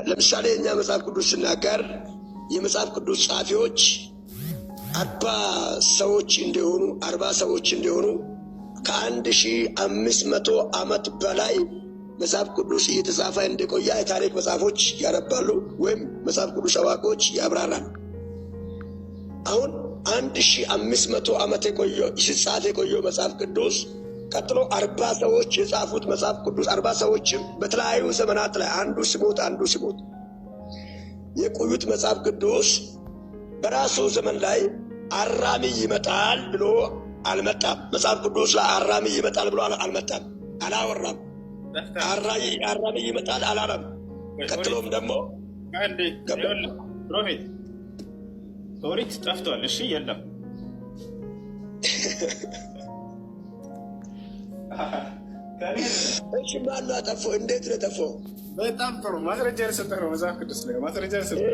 ለምሳሌ እኛ መጽሐፍ ቅዱስ ሲናገር የመጽሐፍ ቅዱስ ጻፊዎች 40 ሰዎች እንደሆኑ ከ1500 ዓመት በላይ መጽሐፍ ቅዱስ እየተጻፈ እንደቆየ የታሪክ መጽሐፎች ያነባሉ ወይም መጽሐፍ ቅዱስ አዋቂዎች ያብራራሉ። አሁን 1500 ዓመት ሲጻፍ የቆየው መጽሐፍ ቅዱስ ቀጥሎ 40 ሰዎች የጻፉት መጽሐፍ ቅዱስ 40 ሰዎችም በተለያዩ ዘመናት ላይ አንዱ ሲሞት የቆዩት መጽሐፍ ቅዱስ በራሱ ዘመን ላይ አራሚ ይመጣል ብሎ አልመጣም። መጽሐፍ ቅዱስ ላይ አራሚ ይመጣል ብሎ አልመጣም፣ አላወራም። አራሚ ይመጣል አላለም። ቀጥሎም ደግሞ ፕሮፌት ኦሪት ጠፍቷል። እሺ የለም እሺ ማን አጠፋው? እንዴት ነው ጠፋው? በጣም ጥሩ ማስረጃ የሰጠህ ነው። መጽሐፍ ቅዱስ ላይ ማስረጃ የሰጠህ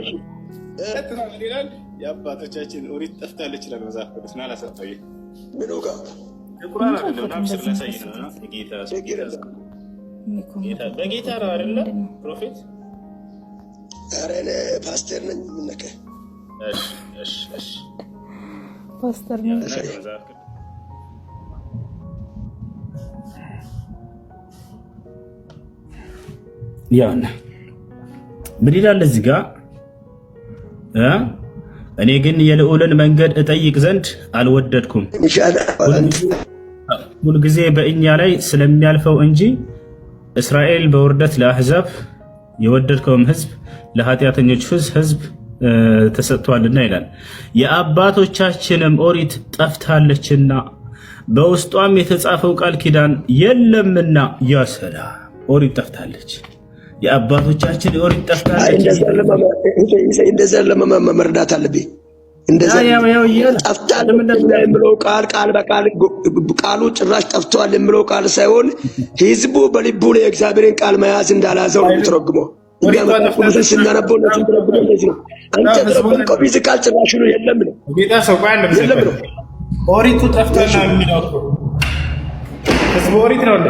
ነው። ይላል የአባቶቻችን ኦሪት ጠፍታለች ይላል መጽሐፍ ቅዱስ። ና ላሰጠው ምኑ ጋር ቁርአን አይደለም ናብስር ለሳይ ነው ጌታ በጌታ ነው አይደለ ፕሮፌት? ኧረ እኔ ፓስተር ነኝ። ምን ነከ? እሺ ፓስተር ነኝ። ያውና ምን ይላል እዚህ ጋር? እኔ ግን የልዑልን መንገድ እጠይቅ ዘንድ አልወደድኩም፣ ሁልጊዜ በእኛ ላይ ስለሚያልፈው እንጂ እስራኤል በውርደት ለአሕዛብ የወደድከውም ሕዝብ ለኃጢአተኞች ሕዝብ ተሰጥቷልና ይላል። የአባቶቻችንም ኦሪት ጠፍታለችና በውስጧም የተጻፈው ቃል ኪዳን የለምና ያሰላ ኦሪት ጠፍታለች። የአባቶቻችን ኦሪት ጠፍታለች። እንደዛ ለመመርዳት አለብኝ። እንደዛ ጠፍታል የሚለው ቃል በቃል ቃሉ ጭራሽ ጠፍቷል የሚለው ቃል ሳይሆን ህዝቡ በልቡ ላይ የእግዚአብሔርን ቃል መያዝ እንዳላዘው ተረጉመው የሚያመጣው ስናነበው ነው። እንደዚህ ነው። አንተ ተረጉመው ቢዝ ቃል ጭራሽ ነው የለም ነው ጌታ ሰው ቃል የለም ነው። ኦሪቱ ጠፍቷል የሚለው ህዝቡ ኦሪት ነው እንዴ?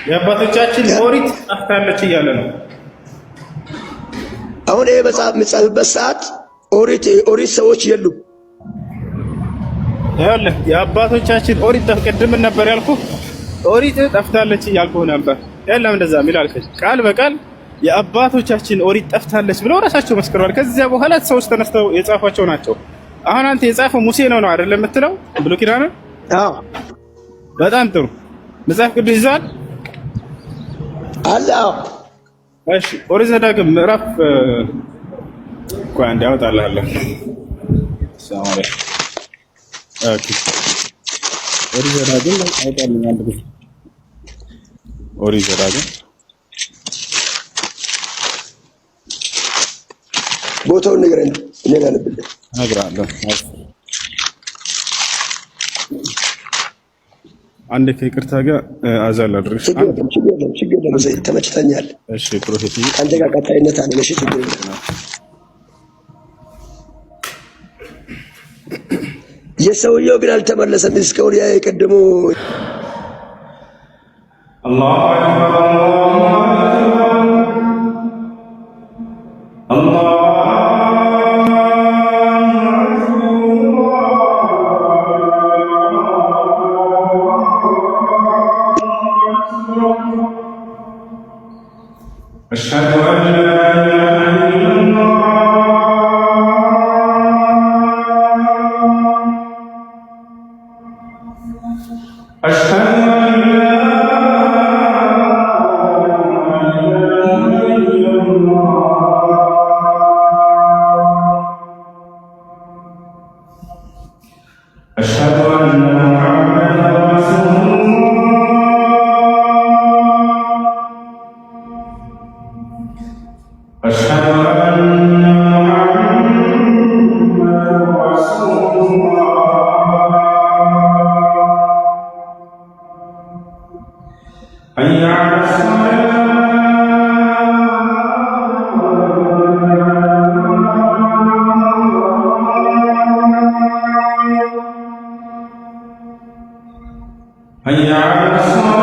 የአባቶቻችን ኦሪት ጠፍታለች እያለ ነው። አሁን ይሄ መጽሐፍ የሚጻፍበት ሰዓት ኦሪት ሰዎች የሉም። ይኸውልህ የአባቶቻችን ኦሪት ቅድም ነበር ያልኩህ፣ ኦሪት ጠፍታለች እያልኩህ ነበር። የለም እንደዛ የሚል አልከኝ። ቃል በቃል የአባቶቻችን ኦሪት ጠፍታለች ብለው ራሳቸው መስክረዋል። ከዚያ በኋላ ሰዎች ተነስተው የጻፏቸው ናቸው። አሁን አንተ የጻፈው ሙሴ ነው አይደለም የምትለው? ብሉይ ኪዳን? አዎ። በጣም ጥሩ። መጽሐፍ ቅዱስ ይዘዋል አለ። አዎ። እሺ ኦሪት ዘዳግም ምዕራፍ አንድ ያወጣልሃለሁ። ሰላም አለይኩም። ኦኬ ኦሪት ዘዳግም አይጣልኝ አንድ ጊዜ ኦሪት ዘዳግም ቦታውን ንገረኝ። እኔ ላነብልህ እነግርሃለሁ። አንድ ከይቅርታ ጋር አዛል አድርሽ። ችግር የለም ተመችተኛል። እሺ ፕሮፌት አንተ ጋር ቀጣይነት አለ። እሺ ችግር የለም። የሰውየው ግን አልተመለሰም እስካሁን። ያ የቀደሙ አላሁ አክበር አላሁ أشهد أن لا إله إلا الله أشهد أن لا إله إلا الله أشهد أن محمدا رسول الله أشهد أن محمدا رسول الله حي على الصلاة حي على الصلاة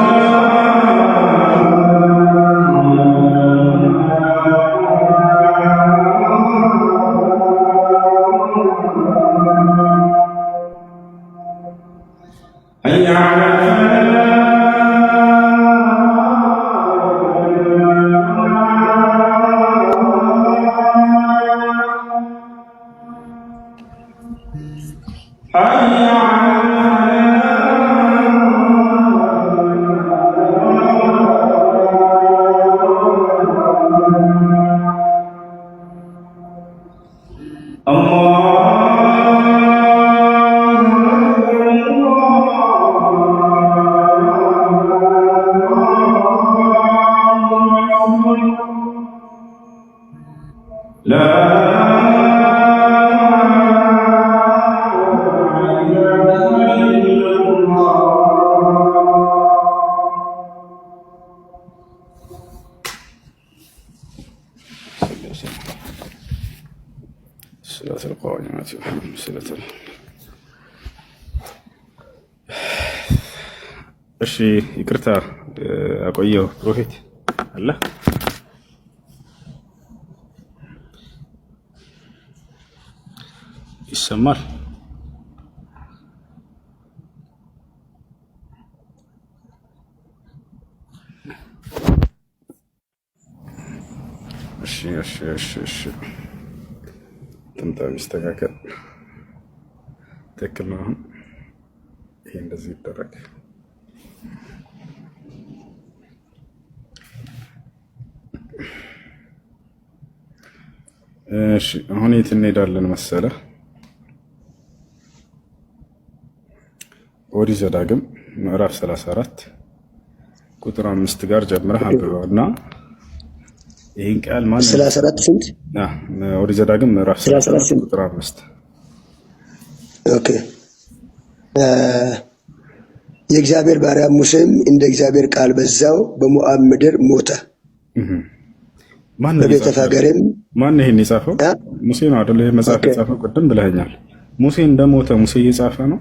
صلاة القائمات صلاة እሺ ይቅርታ አቆየው ፕሮፌት አለ ይሰማል እሺ ጥምጣም ይስተካከል ትክክል ነው ይሄ እንደዚህ ይደረግ እሺ አሁን የት እንሄዳለን መሰለ ኦሪት ዘዳግም ምዕራፍ 34 ቁጥር 5 ጋር ጀምረህ አንብበውና ይሄን ቃል ማን 34 ስንት ኦሪት ዘዳግም ምዕራፍ 34 ቁጥር 5 ኦኬ የእግዚአብሔር ባሪያ ሙሴም እንደ እግዚአብሔር ቃል በዛው በሞዓብ ምድር ሞተ ማን ይሄን የጻፈው ሙሴ ነው አይደል ይሄ መጽሐፍ የጻፈው ቅድም ብለኸኛል ሙሴ እንደሞተ ሙሴ የጻፈ ነው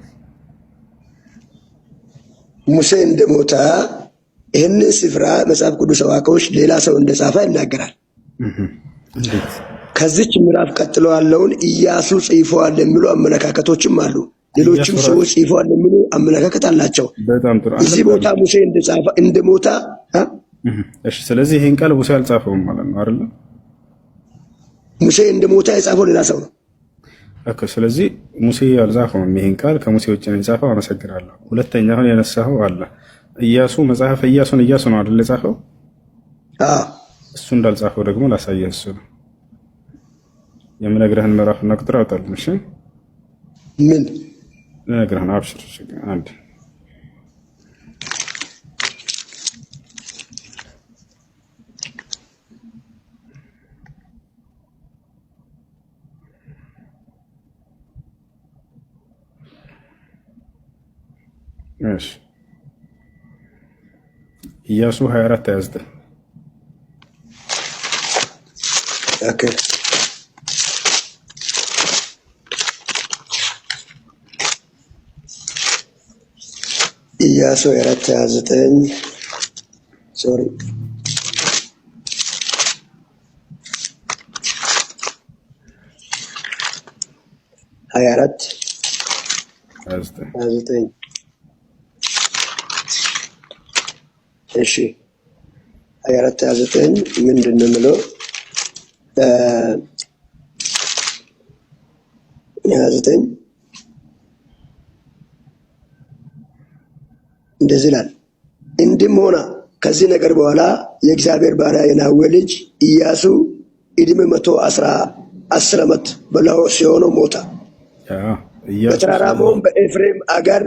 ሙሴ እንደሞተ ይሄን ስፍራ መጽሐፍ ቅዱስ አዋቂዎች ሌላ ሰው እንደጻፈ ይናገራል ከዚች ምዕራፍ ቀጥሎ ያለውን ኢያሱ ጽፏል የሚሉ አመለካከቶችም አሉ ሌሎችም ሰዎች ጽፏል የሚሉ አመለካከት አላቸው እዚህ ቦታ ሙሴ እንደጻፈ እንደሞተ እሺ ስለዚህ ይሄን ቃል ሙሴ አልጻፈውም ማለት ነው አይደል ሙሴ እንደሞተ የጻፈው ሌላ ሰው ነው ኦኬ ስለዚህ ሙሴ አልጻፈውም ይሄን ቃል ከሙሴ ውጭ ነው የጻፈው አመሰግናለሁ ሁለተኛ አሁን ያነሳው አለ ኢያሱ መጽሐፈ ኢያሱ ነው አይደል የጻፈው እሱ እንዳልጻፈው ደግሞ ላሳየህ እሱ ነው የምነግርህን ምዕራፍና ቁጥር አውጣልኝ እሺ ምን ነግረህና አብሽር አንድ እሺ ኢያሱ 24:29 ኦኬ ኢያሱ 24:29 ሶሪ እሺ 24:29 ምንድን ነው የምለው 29 እንደዚህ ይላል እንዲህም ሆነ ከዚህ ነገር በኋላ የእግዚአብሔር ባሪያ የናዌ ልጅ ኢያሱ ዕድሜ 110 ዓመት በላው ሲሆን ሞተ በተራራማውም በኤፍሬም አገር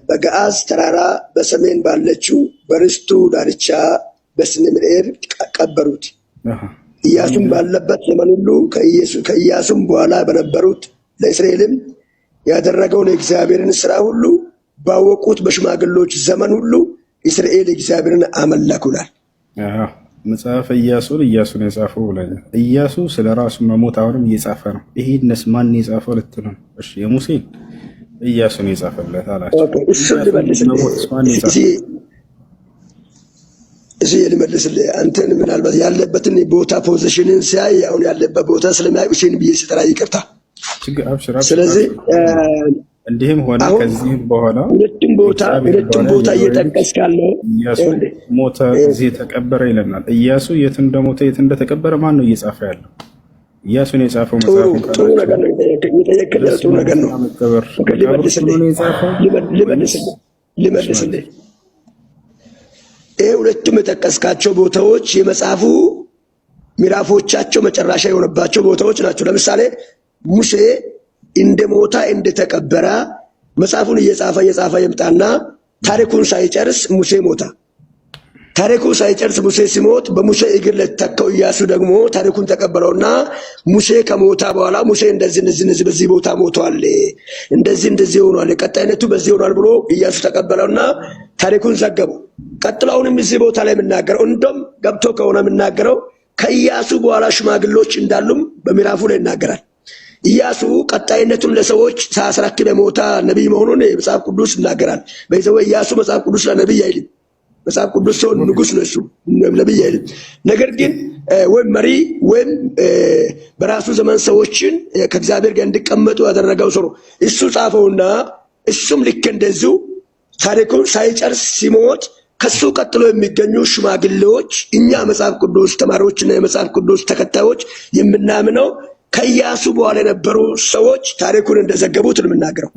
በገዓዝ ተራራ በሰሜን ባለችው በርስቱ ዳርቻ በስንምኤር ቀበሩት ኢያሱም ባለበት ዘመን ሁሉ ከኢያሱም በኋላ በነበሩት ለእስራኤልም ያደረገውን የእግዚአብሔርን ሥራ ሁሉ ባወቁት በሽማግሎች ዘመን ሁሉ እስራኤል እግዚአብሔርን አመለኩላል መጽሐፈ ኢያሱን የጻፈው ብለኛል ኢያሱ ስለራሱ መሞት አሁንም እየጻፈ ነው ይሄንስ ማን የጻፈው ልትለው እሺ የሙሴ ኢያሱን የጻፈለት አላችሁ እሱ ልመልስልህ አንተን ምናልባት ያለበትን ቦታ ፖዚሽንን ሲያይ አሁን ያለበት ቦታ ስለማያውቅ እሺን ብዬ ስጠራ ይቅርታ ስለዚህ እንዲህም ሆነ ከዚህም በኋላ ሁለቱም ቦታ እየጠቀስካለሁ ኢያሱ ሞተ እዚህ ተቀበረ ይለናል ኢያሱ የት እንደሞተ የት እንደተቀበረ ማን ነው እየጻፈ ያለው ኢያሱን የጻፈው መጽሐፍ ጥሩ ነገር ነው የተየከለ ጥሩ ነገር ነው ልመልስልህ ሁለቱም የጠቀስካቸው ቦታዎች የመጽሐፉ ምዕራፎቻቸው መጨረሻ የሆነባቸው ቦታዎች ናቸው ለምሳሌ ሙሴ እንደሞታ እንደተቀበረ መጽሐፉን እየጻፈ ይምጣና ታሪኩን ሳይጨርስ ሙሴ ሞታ ታሪኩ ሳይጨርስ ሙሴ ሲሞት በሙሴ እግር ላይ ተተካው ኢያሱ ደግሞ ታሪኩን ተቀበለውና ሙሴ ከሞታ በኋላ ሙሴ እንደዚህ በዚህ ቦታ ሞቷል፣ እንደዚህ ሆኗል፣ ቀጣይነቱ በዚህ ሆኗል ብሎ ኢያሱ ተቀበለውና ታሪኩን ዘገቡ። ቀጥሎውንም እዚህ ቦታ ላይ የምናገረው እንደም ገብቶ ከሆነ የምናገረው ከኢያሱ በኋላ ሽማግሌዎች እንዳሉም በምዕራፉ ላይ ይናገራል። ኢያሱ ቀጣይነቱን ለሰዎች ሳያስረክብ የሞታ ነብይ መሆኑን መጽሐፍ ቅዱስ ይናገራል። በዚያው ኢያሱ መጽሐፍ ቅዱስ ለነብይ አይልም። መጽሐፍ ቅዱስ ሰው ንጉስ ነው፣ እሱ ነብይ አይልም። ነገር ግን ወይም መሪ ወይም በራሱ ዘመን ሰዎችን ከእግዚአብሔር ጋር እንዲቀመጡ ያደረገው ሰው ነው። እሱ ጻፈውና እሱም ልክ እንደዚሁ ታሪኩን ሳይጨርስ ሲሞት ከሱ ቀጥሎ የሚገኙ ሽማግሌዎች እኛ መጽሐፍ ቅዱስ ተማሪዎችና የመጽሐፍ ቅዱስ ተከታዮች የምናምነው ከኢያሱ በኋላ የነበሩ ሰዎች ታሪኩን እንደዘገቡት ነው የምናገረው።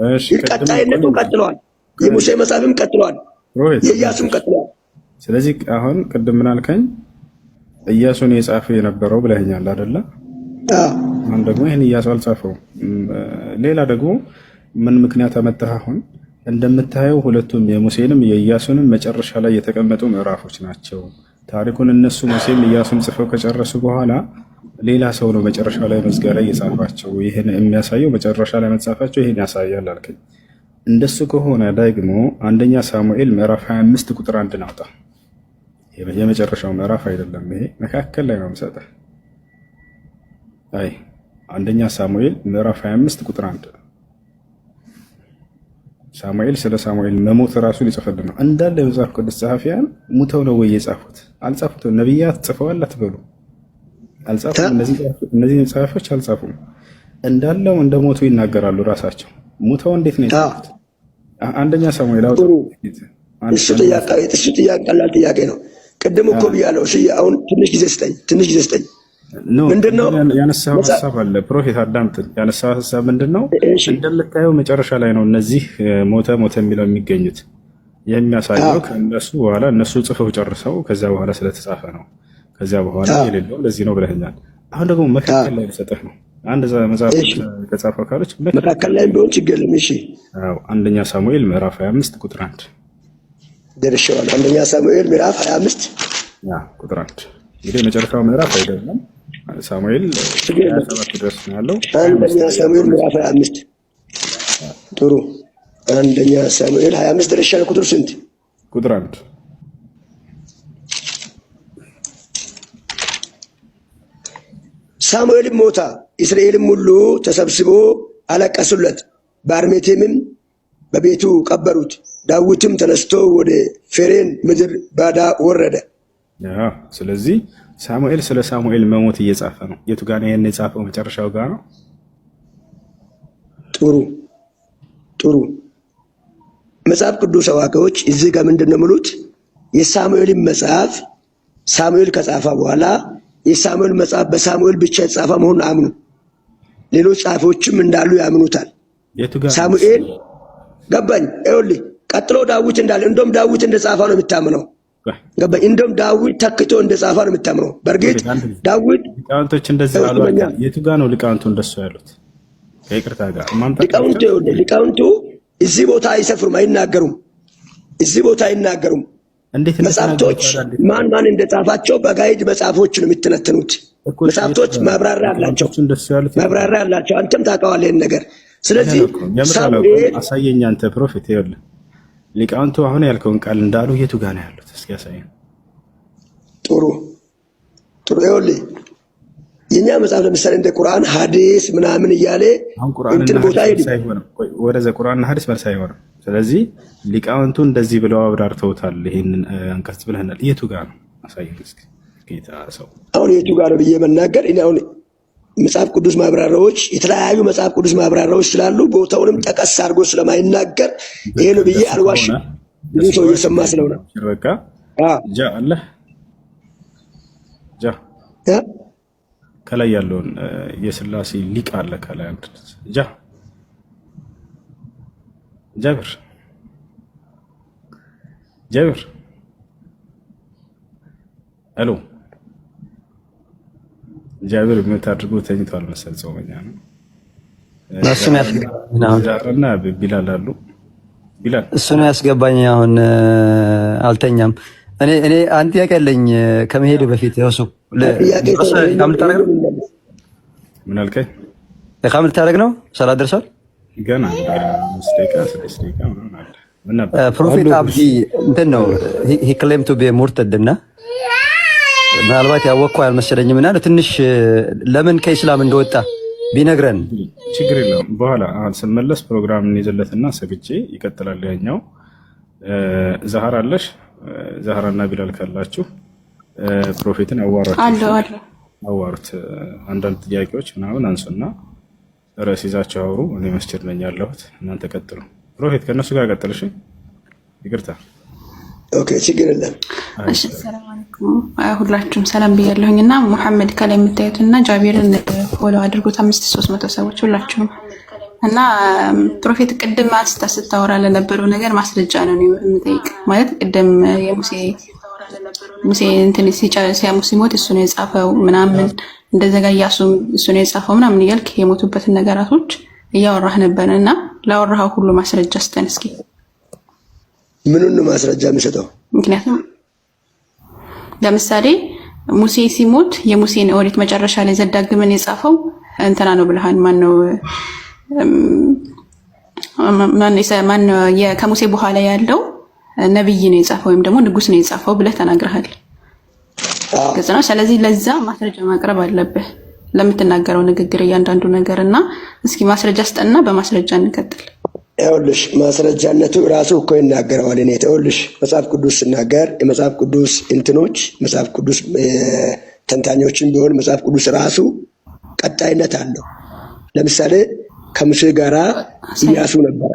ቀጣይነቱ ቀጥሏል። የሙሴ መጽሐፍም ቀጥሏል፣ የኢያሱም ቀጥሏል። ስለዚህ አሁን ቅድም ምን አልከኝ? ኢያሱን የጻፈው የነበረው ብለኸኛል አይደለ? አሁን ደግሞ ይሄን ኢያሱ አልጻፈው። ሌላ ደግሞ ምን ምክንያት አመጣህ? አሁን እንደምታየው ሁለቱም የሙሴንም የኢያሱንም መጨረሻ ላይ የተቀመጡ ምዕራፎች ናቸው። ታሪኩን እነሱ ሙሴም ኢያሱም ጽፈው ከጨረሱ በኋላ ሌላ ሰው ነው መጨረሻ ላይ መዝጊያ ላይ የጻፋቸው። ይሄን የሚያሳየው መጨረሻ ላይ መጻፋቸው ይሄን ያሳያል አልከኝ። እንደሱ ከሆነ ደግሞ አንደኛ ሳሙኤል ምዕራፍ 25 ቁጥር 1 ናውጣ። የመጨረሻው ምዕራፍ አይደለም፣ ይሄ መካከል ላይ ነው የምሰጠህ። አይ አንደኛ ሳሙኤል ምዕራፍ 25 ቁጥር 1 ሳሙኤል ስለ ሳሙኤል መሞት ራሱን ይጽፍልን ነው እንዳለ የመጽሐፍ ቅዱስ ጸሐፊያን ሙተው ነው ወይ የጻፉት? አልጻፉትም። ነብያት ጽፈዋል አትበሉ፣ አልጻፉም። እነዚህ ጸሐፊዎች አልጻፉም። እንዳለው እንደሞቱ ይናገራሉ ራሳቸው። ሙተው እንዴት ነው የጻፉት? አንደኛ ሳሙኤል አውጥ። እሱ ጥያቄ ቀላል ጥያቄ ነው። ቅድም እኮ ብያለሁ። እሺ አሁን ትንሽ ጊዜ ስጠኝ። ምንድነው ያነሳው ሐሳብ አለ? ፕሮፌት አዳምጥ። ያነሳው ሐሳብ ምንድነው? እንደምታየው መጨረሻ ላይ ነው እነዚህ ሞተ የሚለው የሚገኙት። የሚያሳየው ከእነሱ በኋላ እነሱ ጽፈው ጨርሰው ከዛ በኋላ ስለተጻፈ ነው። ከዛ በኋላ የሌለው ለዚህ ነው ብለኸኛል። አሁን ደግሞ መካከል ላይ ልሰጥህ ነው። አንድ መጽሐፍ ከጻፈው ካለች መካከል ላይ ቢሆን ችግር የለም። እሺ አዎ፣ አንደኛ ሳሙኤል ምዕራፍ 25 ቁጥር 1 ደርሻለሁ። አንደኛ ሳሙኤል ምዕራፍ 25 ቁጥር 1 እንግዲህ መጨረሻው ምዕራፍ አይደለም። ሳሙኤል 27 ድረስ ነው ያለው። አንደኛ ሳሙኤል ምዕራፍ 25 ጥሩ። አንደኛ ሳሙኤል 25 ደርሻለሁ። ቁጥር ስንት? ቁጥር 1 ሳሙኤልም ሞታ፣ እስራኤልም ሁሉ ተሰብስቦ አለቀሱለት፣ በአርሜቴምም በቤቱ ቀበሩት። ዳዊትም ተነስቶ ወደ ፌሬን ምድር ባዳ ወረደ። ስለዚህ ሳሙኤል ስለ ሳሙኤል መሞት እየጻፈ ነው። የቱ ጋር ነው ይሄን የጻፈው? መጨረሻው ጋር ነው። ጥሩ። መጽሐፍ ቅዱስ አዋቂዎች እዚህ ጋር ምንድነው የሚሉት? የሳሙኤልን መጽሐፍ ሳሙኤል ከጻፈ በኋላ የሳሙኤል መጽሐፍ በሳሙኤል ብቻ የተጻፈ መሆኑን አምኑ። ሌሎች ጻፎችም እንዳሉ ያምኑታል። ሳሙኤል ገባኝ። ይኸውልህ ቀጥሎ ዳዊት እንዳለ እንደውም ዳዊት እንደጻፈ ነው የምታምነው። ገባኝ። እንደውም ዳዊት ተክቶ እንደጻፈ ነው የምታምነው። በእርግጥ ዳዊት ሊቃውንቶች እንደዚህ አሉ። የቱ ጋር ነው ሊቃውንቱ እንደሱ ያሉት? ከይቅርታ ጋር ሊቃውንቱ እዚህ ቦታ አይሰፍሩም፣ አይናገሩም። እዚህ ቦታ አይናገሩም። መጽሐፍቶች ማን እንደጻፋቸው በጋይድ መጽሐፎች ነው የሚተነተኑት። መጽሐፍቶች ማብራሪያ አላቸው። አንተም ታውቀዋለህ ይሄን ነገር። ስለዚህ ሳሙኤል አሳየኝ አንተ ፕሮፌት። ይኸውልህ ሊቃውንቱ አሁን ያልከውን ቃል እንዳሉ የቱ ጋር ነው ያሉት? እስኪ አሳየኝ። ጥሩ። ይኸውልህ የኛ መጽሐፍ ለምሳሌ እንደ ቁርአን ሐዲስ ምናምን እያለ እንትን ቦታ አይሆንም። ወደዛ ቁርአንና ሐዲስ መልስ አይሆንም። ስለዚህ ሊቃውንቱ እንደዚህ ብለው አብራርተውታል። ይሄንን አንቀጽ ብለናል። የቱ ጋር ነው? አሳየኝ እስኪ ጌታ ሰው። አሁን የቱ ጋር ነው ብዬ መናገር እኔ አሁን መጽሐፍ ቅዱስ ማብራሪያዎች የተለያዩ መጽሐፍ ቅዱስ ማብራሪያዎች ስላሉ ቦታውንም ጠቀስ አድርጎ ስለማይናገር ይሄ ነው ብዬ አልዋሽም። ብዙ ሰው እየሰማ ስለሆነ በቃ ጃ አለ ጃ ከላይ ያለውን የሥላሴ ሊቅ አለ ከላይ አንተ ጃ ጃብር አሎ ጃብር የምታድርጉ ተኝቷል መሰል ጾመኛ ነው። እሱን ያስገባኝና ቢላል አሉ ቢላል እሱን ያስገባኝ። አሁን አልተኛም። እኔ አንድ ጥያቄ አለኝ ከመሄድ በፊት ያውሱ ምን አልከኝ? ለካምል ታረግ ነው ሰላት ደርሷል ገና 5 ደቂቃ 6 ደቂቃ ምናምን አለ። ምን ነበር ፕሮፌት አብዲ እንትን ነው he claimed to be ሙርተድ እና ምናልባት ያወቅኩ አልመሰለኝም እና ትንሽ ለምን ከኢስላም እንደወጣ ቢነግረን ችግር የለውም። በኋላ ስንመለስ ፕሮግራም እንይዘለትና ሰግጄ ይቀጥላል። ያኛው ዛህራ አለሽ ዛህራና ቢላል ካላችሁ ፕሮፌትን አዋሩት አንዳንድ ጥያቄዎች ምናምን አንሱና ርዕስ ይዛችሁ አውሩ። እኔ መስጂድ ነኝ ያለሁት እናንተ ቀጥሉ። ፕሮፌት ከነሱ ጋር ቀጥልሽ። ይቅርታ ኦኬ ችግር የለም። እሺ ሰላም አለይኩም ሁላችሁም ሰላም ብያለሁኝና ሙሐመድ ከላይ የምታዩትና ጃቢርን ፎሎ አድርጉት 5300 ሰዎች ሁላችሁም። እና ፕሮፌት ቅድም ስታወራ ለነበረው ነገር ማስረጃ ነው የምጠይቅ። ማለት ቅድም ሙሴ እንትን ሲሞት እሱ ነው የጻፈው ምናምን እንደዘጋ ኢያሱ እሱ ነው የጻፈው ምናምን እያልክ የሞቱበትን ነገራቶች እያወራህ ነበርና ላወራኸው ሁሉ ማስረጃ ስጠን እስኪ። ምኑን ማስረጃ የሚሰጠው? ምክንያቱም ለምሳሌ ሙሴ ሲሞት የሙሴን ኦሪት መጨረሻ ላይ ዘዳግምን የጻፈው እንትና ነው ብለሃል። ማን ነው ከሙሴ በኋላ ያለው ነብይ ነው የጻፈው ወይም ደግሞ ንጉስ ነው የጻፈው ብለህ ተናግረሃል። ግልጽ ነው። ስለዚህ ለዛ ማስረጃ ማቅረብ አለብህ ለምትናገረው ንግግር እያንዳንዱ ነገርና እስኪ ማስረጃ ስጠና በማስረጃ እንቀጥል። ይኸውልሽ ማስረጃነቱ ራሱ እኮ ይናገረዋል። እኔ ይኸውልሽ መጽሐፍ ቅዱስ ሲናገር የመጽሐፍ ቅዱስ እንትኖች መጽሐፍ ቅዱስ ተንታኞችን ቢሆን መጽሐፍ ቅዱስ ራሱ ቀጣይነት አለው። ለምሳሌ ከሙሴ ጋራ ኢያሱ ነበር።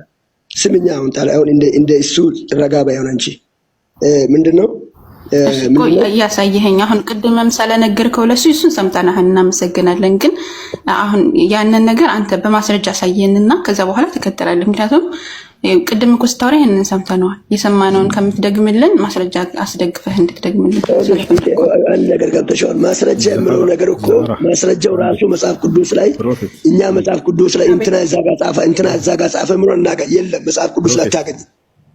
ስምኛ አሁን እንደ እሱ ረጋ ባይሆን እንጂ ምንድነው ያሳየኸኝ አሁን ቅድምም ስለነገርከው ለሱ እሱን ሰምተናል እናመሰግናለን። ግን አሁን ያንን ነገር አንተ በማስረጃ አሳየንና ከዛ በኋላ ተከተላለህ። ምክንያቱም ቅድም እኮ ስታወራ ይሄንን ሰምተናል። የሰማነውን ከምትደግምልን ማስረጃ አስደግፈህ እንድትደግምልን አንድ ነገር ገብተሻል። ማስረጃ የምለው ነገር እኮ ማስረጃው ራሱ መጽሐፍ ቅዱስ ላይ እኛ መጽሐፍ ቅዱስ ላይ እንትና እዛ ጋር ጻፈ ምሮ እናገኝ የለም መጽሐፍ ቅዱስ ላይ ታገኝ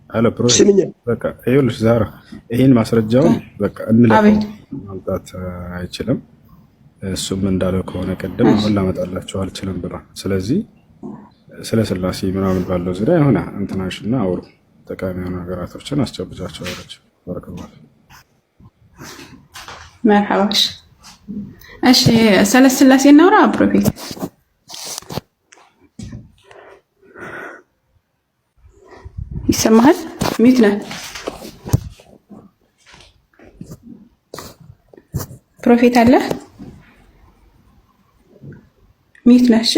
አለ ፕሮፌት በቃ ይኸውልሽ ዛራ ይሄን ማስረጃውን በቃ እንለፈው ማምጣት አይችልም። እሱም እንዳለው ከሆነ ቀደም አሁን ላመጣላችሁ አልችልም ብሏል። ስለዚህ ስለ ስላሴ ምናምን ባለው ዙሪያ የሆነ እንትናሽና አውሩ ጠቃሚ የሆኑ ነገራቶችን አስጨብጫቸው አለች። በረከባል መርሐባሽ። እሺ ስለ ስላሴ እናውራ ፕሮፌት። ይሰማሃል? ሚት ነህ ፕሮፌት አለ ሚት ነህ? እሺ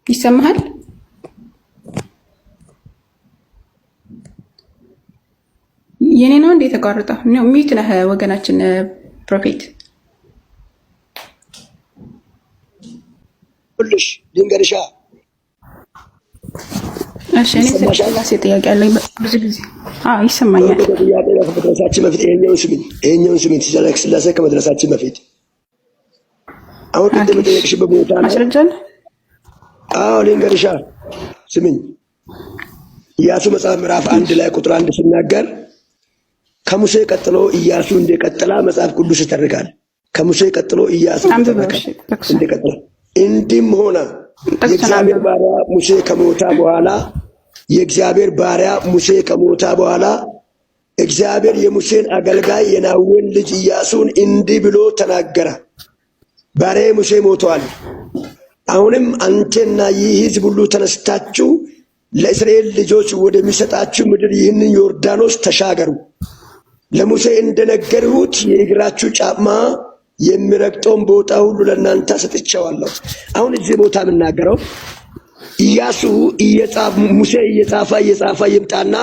ይሰማሃል? የኔ ነው እንዴ የተቋረጠው? ሚት ነህ ወገናችን ፕሮፌት። ሁልሽ ድንገርሻ እሺ እኔ ስለላሴ ጥያቄ አለኝ ብዙ ጊዜ ይሰማኛል። ከመድረሳችን በፊት ይሄኛውን ስሚኝ ስላሴ ከመድረሳችን በፊት አሁን ቅድም ጠየቅሽበት ቦታ ነው ማስረጃ አለ። ልንገርሻ ስሚኝ ኢያሱ መጽሐፍ ምዕራፍ 1 ላይ ቁጥር 1 ሲናገር ከሙሴ ቀጥሎ ኢያሱ እንደቀጠላ መጽሐፍ ቅዱስ ይተርካል። ከሙሴ ቀጥሎ ኢያሱ እንደቀጠላ እንዲህም ሆነ የእግዚአብሔር ባሪያ ሙሴ ከሞታ በኋላ እግዚአብሔር የሙሴን አገልጋይ የናዌን ልጅ ኢያሱን እንዲህ ብሎ ተናገረ። ባሪያዬ ሙሴ ሞቷል። አሁንም አንተና ይህ ሕዝብ ሁሉ ተነስታችሁ ለእስራኤል ልጆች ወደሚሰጣችሁ ምድር ይህንን ዮርዳኖስ ተሻገሩ። ለሙሴ እንደነገርሁት የእግራችሁ ጫማ የሚረግጠውን ቦታ ሁሉ ለእናንተ ሰጥቼዋለሁ። አሁን እዚህ ቦታ የምናገረው ኢያሱ ሙሴ እየጻፈ ይምጣና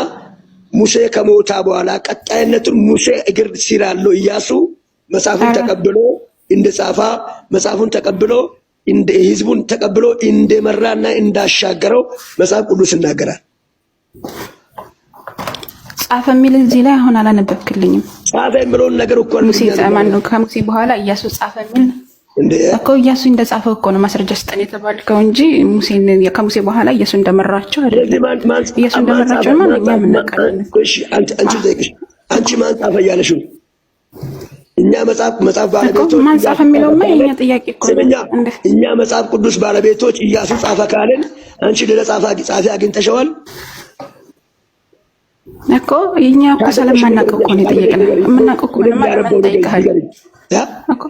ሙሴ ከሞታ በኋላ ቀጣይነቱን ሙሴ እግር ስር ያለው ኢያሱ መጽሐፉን ተቀብሎ እንደጻፈ መጽሐፉን ተቀብሎ እንደ ህዝቡን ተቀብሎ እንደመራና እንዳሻገረው መጽሐፍ ቅዱስ ይናገራል። ጻፈ የሚል እዚህ ላይ አሁን አላነበብክልኝም። ጻፈ የሚለውን ነገር እኮ ሙሴ ማን ነው ከሙሴ በኋላ ኢያሱ ጻፈ የሚል እኮ ኢያሱ እንደጻፈው እኮ ነው ማስረጃ ስጠን የተባልከው እንጂ ሙሴን ከሙሴ በኋላ ኢያሱ እንደመራቸው አይደለም። ኢያሱ እንደመራቸው ማንኛ ምናቀለን። እሺ አንቺ ማን ጻፈ እያለሽው? እኛ መጽሐፍ ባለቤቶች ማን ጻፈ የሚለውማ የኛ ጥያቄ እኮ ነው። እኛ መጽሐፍ ቅዱስ ባለቤቶች ኢያሱ ጻፈ ካልን አንቺ ሌላ ጻፊ አግኝተሽዋል እኮ? የኛ እኮ ስለማናውቀው እኮ ነው የጠየቅነው። የምናውቀው እኮ ለምን እንጠይቅሃለን እኮ?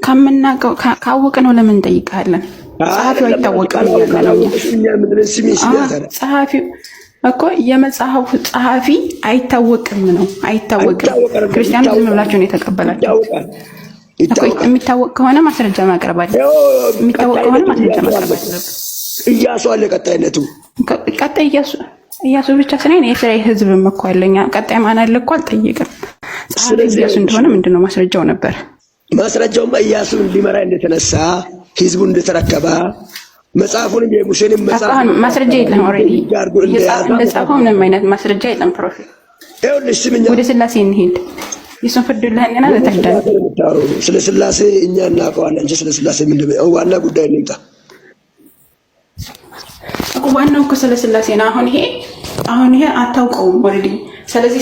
ከምናውቀው ካወቅነው ለምን እንጠይቅሃለን? ጸሐፊው አይታወቅም ያለው ጸሐፊው እኮ የመጽሐፉ ጸሐፊ አይታወቅም ነው። አይታወቅም። ክርስቲያኖች ዝም ብላችሁ ነው የተቀበላችሁ እኮ። የሚታወቅ ከሆነ ማስረጃ ማቅረብ አለ። የሚታወቅ ከሆነ ማስረጃ ማቅረብ አለ። ኢያሱ አለ ቀጣይነቱ። ቀጣይ ኢያሱ ብቻ ሳይሆን የእስራኤል ሕዝብም እኮ አለኛ። ቀጣይ ማን አለ እኮ አልጠየቅም። ስለዚህ ኢያሱ እንደሆነ ምንድነው ማስረጃው ነበር? ማስረጃውማ ኢያሱ ሊመራ እንደተነሳ ሕዝቡ እንደተረከበ መጽሐፉንም የሙሴንም መጽሐፍ ማስረጃ የለም። ኦሬዲ እንደጻፈው ምንም አይነት ማስረጃ የለም። ፕሮፌት ይኸውልሽ ስምኛ፣ ወደ ስላሴ እንሂድ። የሱን ፍርድ ለህና ለተሽዳል። ስለ ስላሴ እኛ እናውቀዋለን እንጂ ስለ ስላሴ ምንድን ነው ዋና ጉዳይ? እንምጣ እኮ ዋናው እኮ ስለ ስላሴ ነው። አሁን ይሄ አታውቀውም ኦሬዲ። ስለዚህ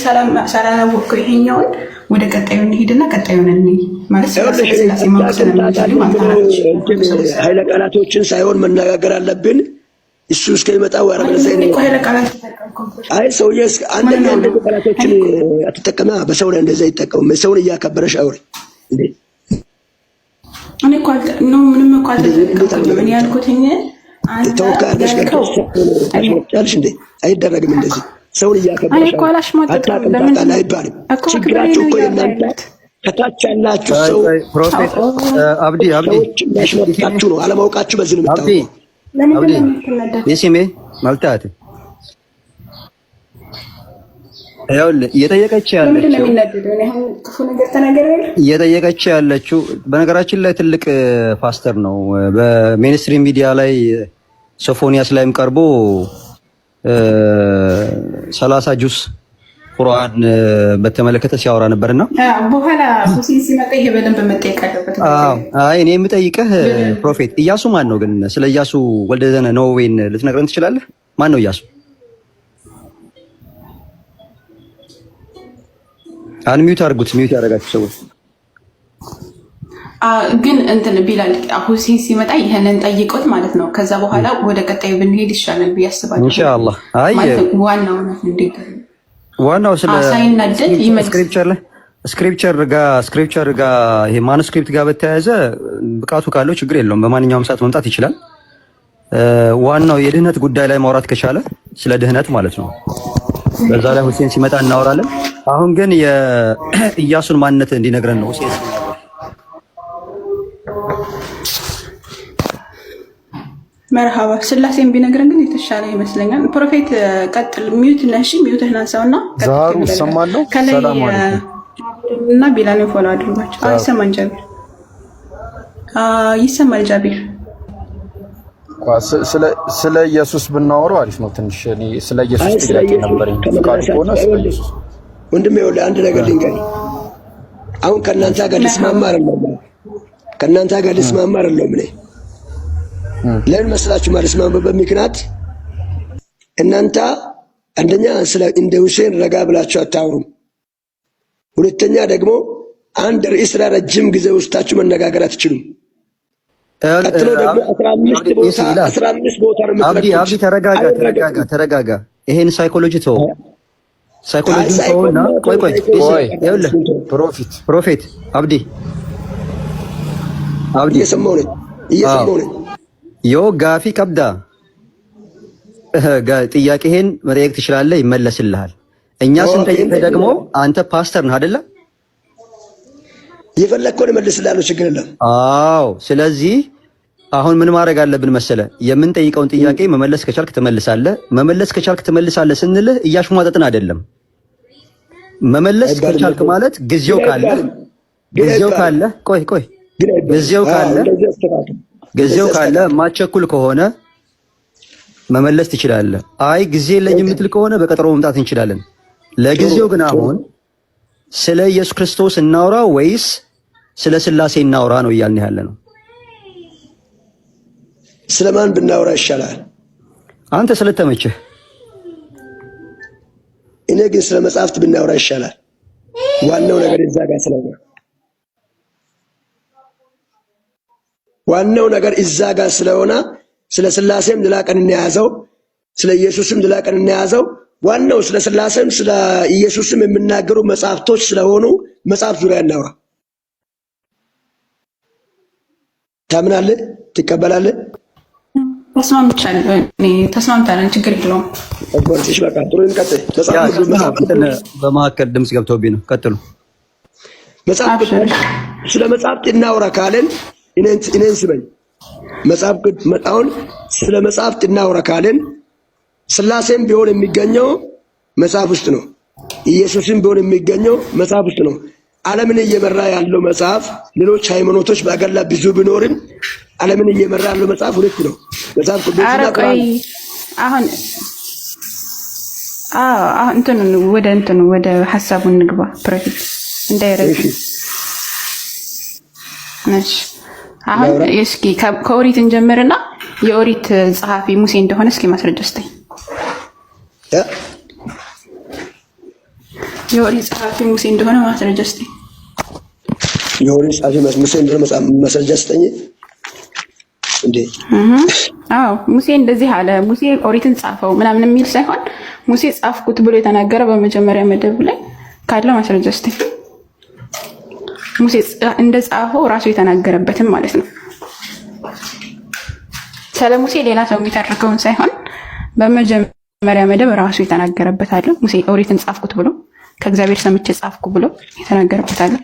ሳላወቅከው ይሄኛውን ወደ ቀጣዩ እንሂድና ቀጣዩን እንይ ማለት ስለ ስላሴ ማወቅ ስለምንችል ማለት ነው። ኃይለ ቃላቶችን ሳይሆን መነጋገር አለብን። እሱ እስከሚመጣ ወራበለሰ ነው። አይ ሰውዬ አንደኛ እንደዚህ ቃላቶችን አትጠቀማ። በሰው ላይ እንደዛ ይጠቀሙ። ሰውን እያከበረሽ አውሪ እንዴ! እኔ እኮ ነው ምንም እኮ አልተጠቀምኩም። ምን ያልኩትኝ ተወካለሽ ጋርሽ እንዴ! አይደረግም እንደዚህ ሰውን እያከበረሽ አታውቅም አይባልም። ችግራችሁ እኮ የእናንተ ከታች ያላችሁ ሰው ፕሮፌት አብዲ ያሽመጣችሁ ነው። አለማውቃችሁ በዚህ ነው የምታውቁ። አብዲ የሲሜ ማልታት ይኸውልህ እየጠየቀች ያለችው በነገራችን ላይ ትልቅ ፓስተር ነው። በሜንስትሪም ሚዲያ ላይ ሶፎኒያስ ላይም ቀርቦ 30 ጁስ ቁርአን በተመለከተ ሲያወራ ነበርና በኋላ ሁሴን ሲመጣ ይሄ በደንብ መጠየቅ አለበት። አይ እኔ የምጠይቅህ ፕሮፌት ኢያሱ ማን ነው ግን? ስለ ኢያሱ ወልደ ዘነ ኖዌን ልትነግረን ትችላለህ? ማን ነው ኢያሱ? አንሚዩት አድርጉት። ሚዩት ያደረጋችሁ ሰዎች ግን እንትን ቢላል ሁሴን ሲመጣ ይሄንን ጠይቆት ማለት ነው። ከዛ በኋላ ወደ ቀጣዩ ብንሄድ ይሻላል ብዬ አስባለሁ ኢንሻአላህ። አይ ዋናው ስለ ስክሪፕቸር ጋር ይሄ ማኑስክሪፕት ጋር በተያያዘ ብቃቱ ካለው ችግር የለውም፣ በማንኛውም ሰዓት መምጣት ይችላል። ዋናው የድህነት ጉዳይ ላይ ማውራት ከቻለ ስለ ድህነት ማለት ነው፣ በዛ ላይ ሁሴን ሲመጣ እናወራለን። አሁን ግን የኢያሱን ማንነት እንዲነግረን ነው ሁሴን መርሃባ ስላሴን ቢነግረን ግን የተሻለ ይመስለኛል። ፕሮፌት ቀጥል። ሚዩት ነሽ፣ ሚዩትህን አንሳውና ዛሩ ሰማለሁ። ሰላም አለይኩም እና ቢላል ፎሎ አድርጓቸው። አይሰማን ጃቢር? ይሰማል ጃቢር? ስለ ኢየሱስ ብናወራው አሪፍ ነው። ትንሽ እኔ ስለ ኢየሱስ ጥያቄ ነበረኝ። ፍቃድ ሆነ ስለ ኢየሱስ ወንድሜ ይኸውልህ አንድ ነገር ልንገርህ። አሁን ከእናንተ ጋር ልስማማ አይደለም እኔ ለምን መስላችሁ ማለት ማንበብ ምክንያት እናንተ አንደኛ ስለ እንደ ሁሴን ረጋ ብላችሁ አታወሩም። ሁለተኛ ደግሞ አንድ ርዕስ ላይ ረጅም ጊዜ ውስጣችሁ መነጋገር አትችሉም። ቀጥሎ ደግሞ 15 ቦታ ነው አብዲ ተረጋጋ። ይሄን ሳይኮሎጂ ተውና ቆይ ይኸውልህ ፕሮፌት አብዲ እየሰማሁ ነኝ ዮ ጋፊ ቀብዳ ጥያቄህን መጠየቅ ትችላለህ፣ ይመለስልሃል። እኛ ስንጠይቅህ ደግሞ አንተ ፓስተር ነህ አይደለ? የፈለግከውን እመልስልሃለሁ፣ ችግር የለም። አዎ። ስለዚህ አሁን ምን ማድረግ አለብን መሰለህ? የምንጠይቀውን ጥያቄ መመለስ ከቻልክ ትመልሳለህ ስንልህ እያሽሟጠጥን አይደለም። መመለስ ከቻልክ ማለት ጊዜው ካለ ማቸኩል ከሆነ መመለስ ትችላለህ። አይ ጊዜ የለኝም የምትል ከሆነ በቀጠሮ መምጣት እንችላለን። ለጊዜው ግን አሁን ስለ ኢየሱስ ክርስቶስ እናውራ ወይስ ስለ ስላሴ እናውራ ነው እያልን ያለ ነው። ስለማን ብናወራ ይሻላል? አንተ ስለተመቸህ። እኔ ግን ስለ መጽሐፍት ብናወራ ይሻላል። ዋናው ነገር እዛ ጋር ስለሆነ ዋናው ነገር እዛ ጋር ስለሆነ ስለ ስላሴም ሌላ ቀን እንያዘው፣ ስለ ኢየሱስም ሌላ ቀን እንያዘው። ዋናው ስለ ስላሴም ስለ ኢየሱስም የሚናገሩ መጽሐፍቶች ስለሆኑ መጽሐፍ ዙሪያ እናውራ። ታምናለህ? ትቀበላለህ? ተስማምቻለሁ። ችግር የለውም። እሺ በቃ ጥሩ እንቀጥል። በመካከል ድምጽ ገብቶብኝ ነው። ቀጥሉ። መጽሐፍ ስለ መጽሐፍት እናውራ ካለን እኔን ስበኝ። መጽሐፍ አሁን ስለ መጽሐፍት እናውራ ካለን ስላሴም ቢሆን የሚገኘው መጽሐፍ ውስጥ ነው። ኢየሱስም ቢሆን የሚገኘው መጽሐፍ ውስጥ ነው። ዓለምን እየመራ ያለው መጽሐፍ ሌሎች ሃይማኖቶች በአገላ ብዙ ቢኖርም ዓለምን እየመራ ያለው መጽሐፍ ሁለት ነው። መጽሐፍ ቅዱስና ቁርአን። አሁን ወደ ሐሳቡ እንግባ። ፕሮፌት እንዳይረግ። እሺ አሁን እስኪ ከኦሪት እንጀምርና የኦሪት ጸሐፊ ሙሴ እንደሆነ እስኪ ማስረጃ ስጠኝ። የኦሪት ጸሐፊ ሙሴ እንደሆነ ማስረጃ ስጠኝ። የኦሪት ጸሐፊ ሙሴ እንደሆነ ማስረጃ ስጠኝ እንዴ? አዎ ሙሴ እንደዚህ አለ፣ ሙሴ ኦሪትን ጻፈው ምናምን የሚል ሳይሆን ሙሴ ጻፍኩት ብሎ የተናገረ በመጀመሪያ መደብ ላይ ካለ ማስረጃ ስጠኝ። ሙሴ እንደ ጻፈው ራሱ የተናገረበትም ማለት ነው። ስለ ሙሴ ሌላ ሰው የሚተርከውን ሳይሆን በመጀመሪያ መደብ ራሱ የተናገረበት አለ። ሙሴ ኦሪትን ጻፍኩት ብሎ ከእግዚአብሔር ሰምቼ ጻፍኩ ብሎ የተናገረበት አለ።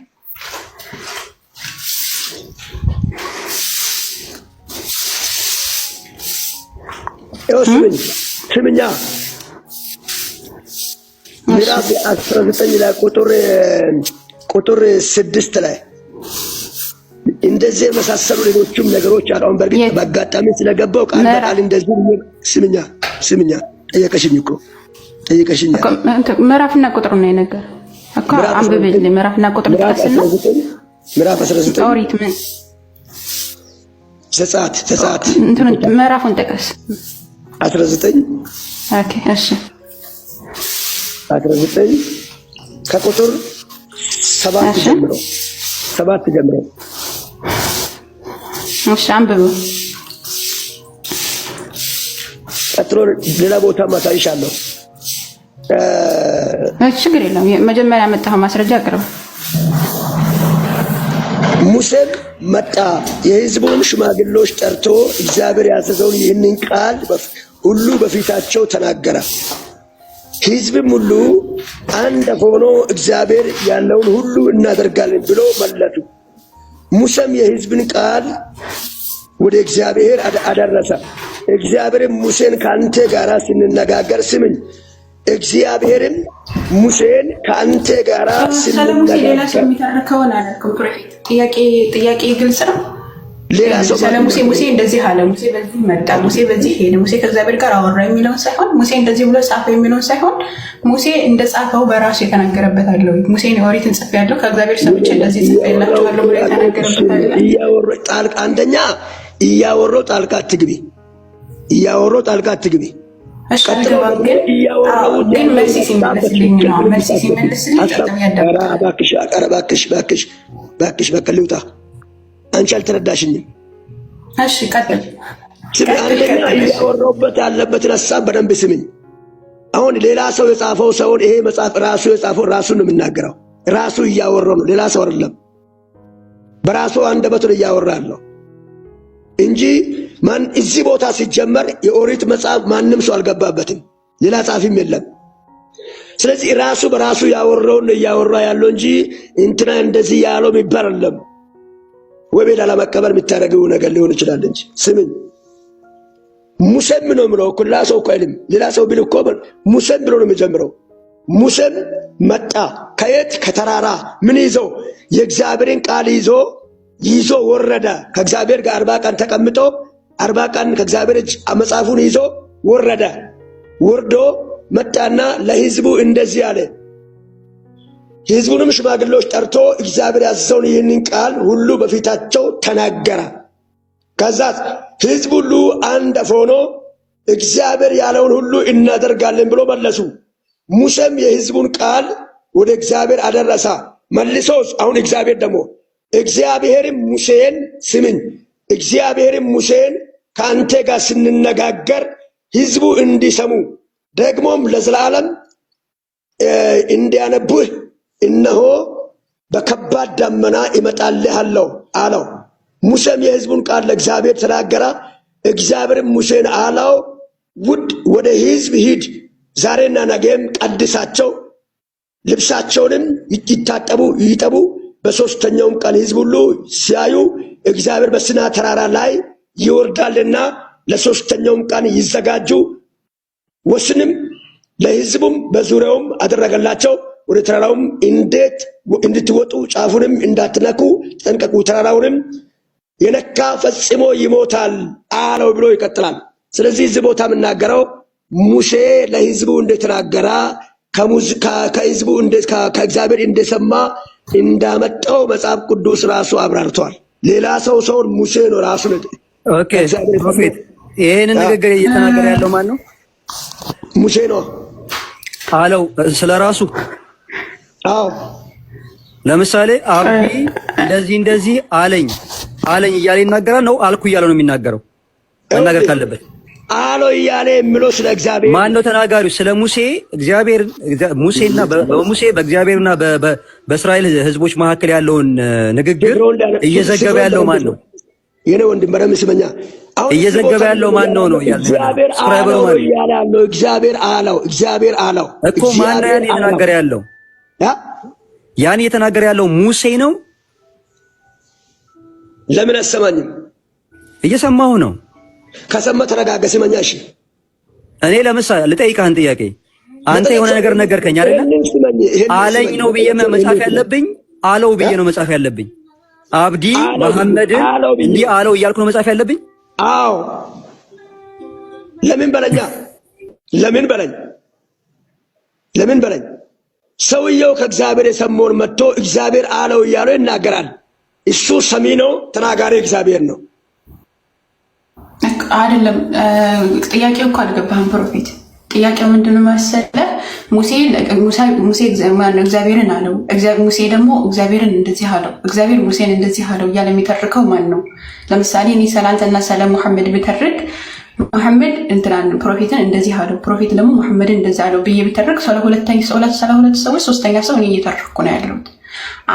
ስምኛ ምዕራፍ 19 ላይ ቁጥር 6 ላይ እንደዚህ የመሳሰሉ ሌሎችም ነገሮች አሉ። አሁን በእርግጥ በአጋጣሚ ስለገባው ቃል በቃል እንደዚህ ስምኛ ጠየቀሽኝ እኮ ምዕራፍና ቁጥር ነው የነገር እኮ አንብብልኝ። ምዕራፍና ቁጥር ተቀስና ምዕራፍ 19 ኦሪት ምን ዘጸአት ምዕራፉን ጥቀስ። 19 ኦኬ እሺ 19 ከቁጥር 7 ጀምሮ እሺ አንብቡ። ቀጥሎ ሌላ ቦታ ማሳይሻለሁ። ችግር የለም። መጀመሪያ ያመጣኸው ማስረጃ አቅርብ። ሙሴም መጣ፣ የሕዝቡን ሽማግሌዎች ጠርቶ እግዚአብሔር ያዘዘውን ይህንን ቃል ሁሉ በፊታቸው ተናገረ። ሕዝብም ሁሉ አንድ ሆኖ እግዚአብሔር ያለውን ሁሉ እናደርጋለን ብሎ መለሱ። ሙሴም የሕዝብን ቃል ወደ እግዚአብሔር አደረሰ። እግዚአብሔርም ሙሴን ከአንተ ጋር ስንነጋገር ስምኝ። እግዚአብሔርም ሙሴን ከአንተ ጋር ስንነጋገር ጥያቄ ግልጽ ነው። ሌላ ሰው ስለ ሙሴ እንደዚህ አለ፣ ሙሴ በዚህ መጣ፣ ሙሴ በዚህ ሄደ፣ ሙሴ ከእግዚአብሔር ጋር አወራ የሚለውን ሳይሆን ሙሴ እንደዚህ ብሎ ጻፈ የሚለውን ሳይሆን ሙሴ እንደ ጻፈው በራሱ የተናገረበት አለ። ሙሴ ኦሪትን ጽፌያለሁ ከእግዚአብሔር ሰምቼ እንደዚህ ጽፌላችኋለሁ ብሎ የተናገረበት አለ። አንደኛ እያወራሁ ጣልቃ አትግቢ። ግን መልስ ሲመልስልኝ ነው። መልስ ሲመልስልኝ እባክሽ በቃ ልውጣ። አንቺ አልተረዳሽኝም። እሺ ቀጥል። አንደኛ እያወራሁበት ያለበትን ሀሳብ በደንብ ስምኝ። አሁን ሌላ ሰው የጻፈው ሰውን ይሄ መጽሐፍ ራሱ የጻፈው ራሱን ነው የምናገረው። ራሱ እያወራው ነው፣ ሌላ ሰው አይደለም። በራሱ አንደበቱ እያወራ ያለው እንጂ እዚህ ቦታ ሲጀመር የኦሪት መጽሐፍ ማንም ሰው አልገባበትም፣ ሌላ ጻፊም የለም። ስለዚህ ራሱ በራሱ ያወራውን እያወራ ያለው እንጂ እንትና እንደዚህ ያለው የሚባል አይደለም። ወይ ቤት አለመቀበል የምታደርገው ነገር ሊሆን ይችላል እንጂ ስምኝ። ሙሴም ነው የምለው እኮ ሌላ ሰው እኮ አይልም። ሌላ ሰው ቢል እኮ ሙሴም ብሎ ነው የሚጀምረው። ሙሴም መጣ ከየት ከተራራ ምን ይዞ የእግዚአብሔርን ቃል ይዞ ወረደ። ከእግዚአብሔር ጋር 40 ቀን ተቀምጦ 40 ቀን ከእግዚአብሔር እጅ መጽሐፉን ይዞ ወረደ። ወርዶ መጣና ለሕዝቡ እንደዚህ አለ። የሕዝቡንም ሽማግሌዎች ጠርቶ እግዚአብሔር ያዘዘውን ይህንን ቃል ሁሉ በፊታቸው ተናገረ። ከዛ ሕዝብ ሁሉ አንድ አፍ ሆኖ እግዚአብሔር ያለውን ሁሉ እናደርጋለን ብሎ መለሱ። ሙሴም የሕዝቡን ቃል ወደ እግዚአብሔር አደረሳ። መልሶስ አሁን እግዚአብሔር ደግሞ እግዚአብሔርም ሙሴን ስምኝ፣ እግዚአብሔርም ሙሴን ከአንተ ጋር ስንነጋገር ሕዝቡ እንዲሰሙ ደግሞም ለዘላለም እንዲያነቡህ እነሆ በከባድ ደመና እመጣልሃለሁ አለው። ሙሴም የሕዝቡን ቃል ለእግዚአብሔር ተናገረ። እግዚአብሔርም ሙሴን አለው፣ ወደ ሕዝብ ሂድ፣ ዛሬና ነገም ቀድሳቸው፣ ልብሳቸውንም ይጠቡ። በሦስተኛውም ቀን ሕዝብ ሁሉ ሲያዩ እግዚአብሔር በሲና ተራራ ላይ ይወርዳልና ለሦስተኛውም ቀን ይዘጋጁ። ወስንም ለሕዝቡም በዙሪያውም አደረገላቸው። ወደ ተራራውም እንድትወጡ ጫፉንም እንዳትነኩ ጠንቀቁ፣ ተራራውንም የነካ ፈጽሞ ይሞታል አለው ብሎ ይቀጥላል። ስለዚህ እዚህ ቦታ የምናገረው ሙሴ ለሕዝቡ እንደተናገረ ከሕዝቡ ከእግዚአብሔር እንደሰማ እንዳመጣው መጽሐፍ ቅዱስ ራሱ አብራርቷል። ሌላ ሰውን ሙሴ ነው ራሱ። ኦኬ ፕሮፌት፣ ይሄንን ንግግር እየተናገረ ያለው ማን ነው? ሙሴ ነው አለው ስለራሱ። አዎ ለምሳሌ አብዲ እንደዚህ አለኝ እያለ ይናገራል ነው አልኩ እያለ ነው የሚናገረው? መናገር ካለበት አለው እያለ የሚለው ስለ እግዚአብሔር ማን ነው ተናጋሪው? ስለ ሙሴ እግዚአብሔር ሙሴና በሙሴ በእግዚአብሔርና በእስራኤል ሕዝቦች መካከል ያለውን ንግግር እየዘገበ ያለው ማን ነው? የኔ ወንድም በረም ስመኛ እየዘገበ ያለው ማን ነው ነው ያለው? እግዚአብሔር አለው እኮ ማን ነው ያን እየተናገረ ያለው? ያን እየተናገረ ያለው ሙሴ ነው። ለምን አሰማኝም? እየሰማሁ ነው። ከሰማ ተረጋጋ፣ ስመኛ። እሺ እኔ ለምሳሌ ልጠይቅህ አንድ ጥያቄ። አንተ የሆነ ነገር ነገርከኝ አይደለ? አለኝ ነው ብዬ መጻፍ ያለብኝ አለው ብዬ ነው መጻፍ ያለብኝ? አብዲ መሐመድን እንዲህ አለው እያልኩ ነው መጻፍ ያለብኝ? አዎ። ለምን በለኝ። ሰውየው ከእግዚአብሔር የሰማውን መጥቶ እግዚአብሔር አለው እያለው ይናገራል። እሱ ሰሚ ነው፣ ተናጋሪ እግዚአብሔር ነው። አይደለም። ጥያቄው እኮ አልገባህም ፕሮፌት። ጥያቄው ምንድን ነው መሰለህ? ሙሴ እግዚአብሔርን አለው፣ ሙሴ ደግሞ እግዚአብሔርን እንደዚህ አለው፣ እግዚአብሔር ሙሴን እንደዚህ አለው እያለ የሚተርከው ማን ነው? ለምሳሌ እኔ ሰላንተና ስለ ሙሐመድ ብተርክ ሙሐመድ እንትናን ፕሮፌትን እንደዚህ አለው፣ ፕሮፌት ደግሞ ሙሐመድን እንደዚህ አለው ብዬ ብተርክ ስለ ሁለት ሰዎች ሶስተኛ ሰው እኔ እየተረኩ ነው ያለሁት።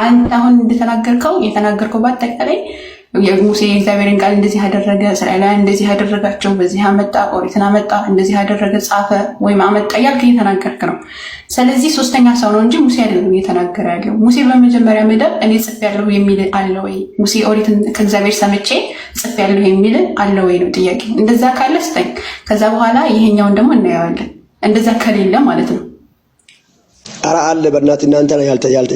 አንተ አሁን እንደተናገርከው የተናገርከው በአጠቃላይ ሙሴ የእግዚአብሔርን ቃል እንደዚህ ያደረገ፣ እስራኤላውያን እንደዚህ ያደረጋቸው፣ በዚህ አመጣ፣ ኦሪትን አመጣ፣ እንደዚህ ያደረገ፣ ጻፈ ወይም አመጣ እያልክ እየተናገርክ ነው። ስለዚህ ሶስተኛ ሰው ነው እንጂ ሙሴ አይደለም እየተናገረ ያለው። ሙሴ በመጀመሪያ መደብ እኔ ጽፌያለሁ የሚል አለ ወይ? ሙሴ ኦሪትን ከእግዚአብሔር ሰምቼ ጽፌያለሁ የሚል አለ ወይ ነው ጥያቄ። እንደዛ ካለ ስጠኝ። ከዛ በኋላ ይሄኛውን ደግሞ እናየዋለን። እንደዛ ከሌለ ማለት ነው። ኧረ አለ። በእናትህ እናንተ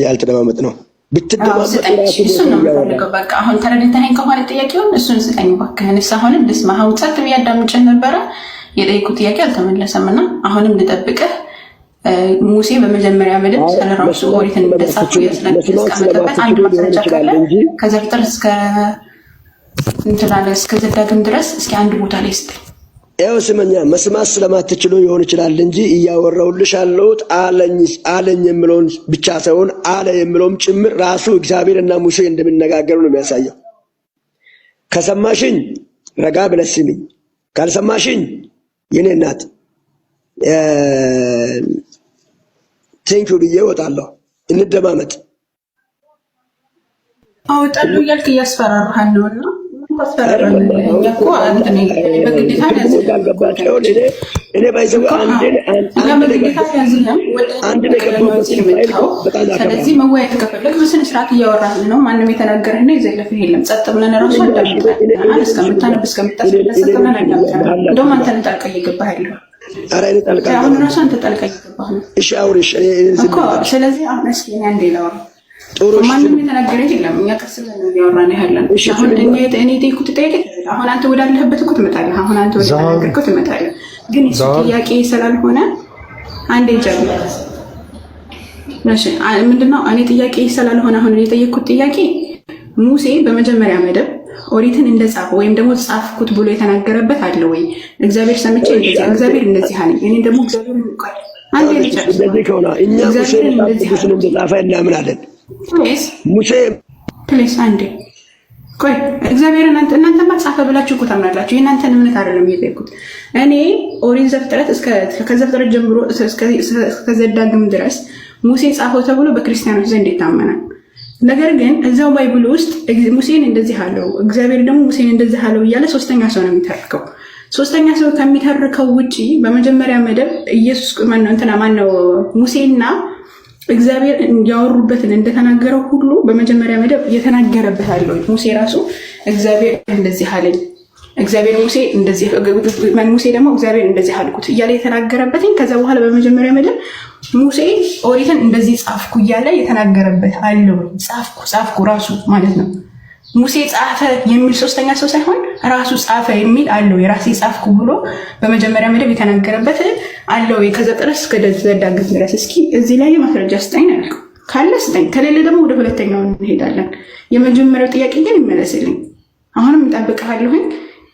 ያልተደማመጥ ነው። እሱን ነው የምፈልገው። በቃ አሁን ተረድተኸኝ ከሆነ ጥያቄውን እሱን ስጠኝ እባክህን። አሁንም ልስማ። አሁን ጸጥ ብዬ አዳምጬህ ነበረ። የጠየኩት ጥያቄ አልተመለሰም እና አሁንም ልጠብቅህ። ሙሴ በመጀመሪያ ምድብ ስለራሱ ኦሪትን እንደጻፈው ያስቀመጠበት አንድ ማስረጃ ካለ ከዘፍጥረት እስከ ዘዳግም ድረስ እስኪ አንድ ቦታ ላይ ስጠኝ። ያው ስመኛ መስማት ስለማትችሉ ይሆን ይችላል እንጂ እያወራሁልሽ ያለሁት አለኝ የሚለውን ብቻ ሳይሆን አለ የሚለውም ጭምር ራሱ እግዚአብሔርና ሙሴ እንደሚነጋገሩ ነው የሚያሳየው። ከሰማሽኝ ረጋ ብለሽ ስሚኝ፣ ካልሰማሽኝ የኔ እናት ቴንኪው ብዬ እወጣለሁ። እንደማመጥ አወጣለሁ እያልክ እያስፈራራሃል ነውና ስለዚህ መወያየት ከፈለግ በስነ ስርዓት እያወራህ ነው። ማንም የተናገረህ ነው የዘለፈህ የለም። ጸጥ ብለን ራሱ አዳምጠናል። እስከምታነብ እስከምታስረዳ ጸጥ ብለን አዳምጠናል። እንደውም አንተ ነህ ጣልቃ እየገባህ ያለኸው። አሁን ራሱ አንተ ጣልቃ እየገባህ ነው እኮ። ስለዚህ አሁን እስኪ እኔ አንዴ ላውራ። ማንም የተናገረ የለም። እኛ ቀስ ብለን ነው እያወራን ያለን። አሁን እኔ የጠየኩት ጥያቄ አሁን አንተ ወዳለህበት እኮ ትመጣለህ። አሁን አንተ ወደ ተናገርከው ትመጣለህ። ግን እሱ ጥያቄ ስላልሆነ አንዴ ጀምር። ምንድነው? እኔ ጥያቄ ስላልሆነ አሁን የጠየኩት ጥያቄ ሙሴ በመጀመሪያ መደብ ኦሪትን እንደጻፈ ወይም ደግሞ ጻፍኩት ብሎ የተናገረበት አለ ወይ? እግዚአብሔር ሰምቼ እግዚአብሔር እንደዚህ አለኝ እኔ ደግሞ እግዚአብሔር እንኳን አንዴ ልጨርስ። እንደዚህ ከሆነ እኛ ሙሴ ቅዱስን እንደጻፈ እናምናለን። ሙሴ ፕሊስ አንዴ ቆይ እግዚአብሔርን እናንተማ ጻፈ ብላችሁ እኮ ታምናላችሁ። የእናንተን እምነት አይደለም እየጠየኩት እኔ ኦሪት ዘፍጥረት እስከ ከዘፍጥረት ጀምሮ እስከ ዘዳግም ድረስ ሙሴ ጻፈው ተብሎ በክርስቲያኖች ዘንድ ይታመናል። ነገር ግን እዛው ባይብል ውስጥ ሙሴን እንደዚህ አለው እግዚአብሔር ደግሞ ሙሴን እንደዚህ አለው እያለ ሶስተኛ ሰው ነው የሚተርከው። ሶስተኛ ሰው ከሚተርከው ውጪ በመጀመሪያ መደብ ኢየሱስ ማነው ሙሴና እግዚአብሔር ያወሩበትን እንደተናገረው ሁሉ በመጀመሪያ መደብ የተናገረበት አለው። ሙሴ ራሱ እግዚአብሔር እንደዚህ አለኝ እግዚአብሔር ሙሴ ደግሞ እግዚአብሔር እንደዚህ አልኩት እያለ የተናገረበትን ከዛ በኋላ በመጀመሪያ መደብ ሙሴ ኦሪትን እንደዚህ ጻፍኩ እያለ የተናገረበት አለው። ጻፍኩ ራሱ ማለት ነው። ሙሴ ጻፈ የሚል ሶስተኛ ሰው ሳይሆን ራሱ ጻፈ የሚል አለው። የራሴ ጻፍኩ ብሎ በመጀመሪያ መደብ የተናገረበት አለው። ከዘፍጥረት እስከ ዘዳግም ድረስ እስኪ እዚህ ላይ ማስረጃ ስጠኝ ነው ያልከው። ካለ ስጠኝ፣ ከሌለ ደግሞ ወደ ሁለተኛው እንሄዳለን። የመጀመሪያው ጥያቄ ግን ይመለስልኝ። አሁንም እጠብቅሃለሁኝ።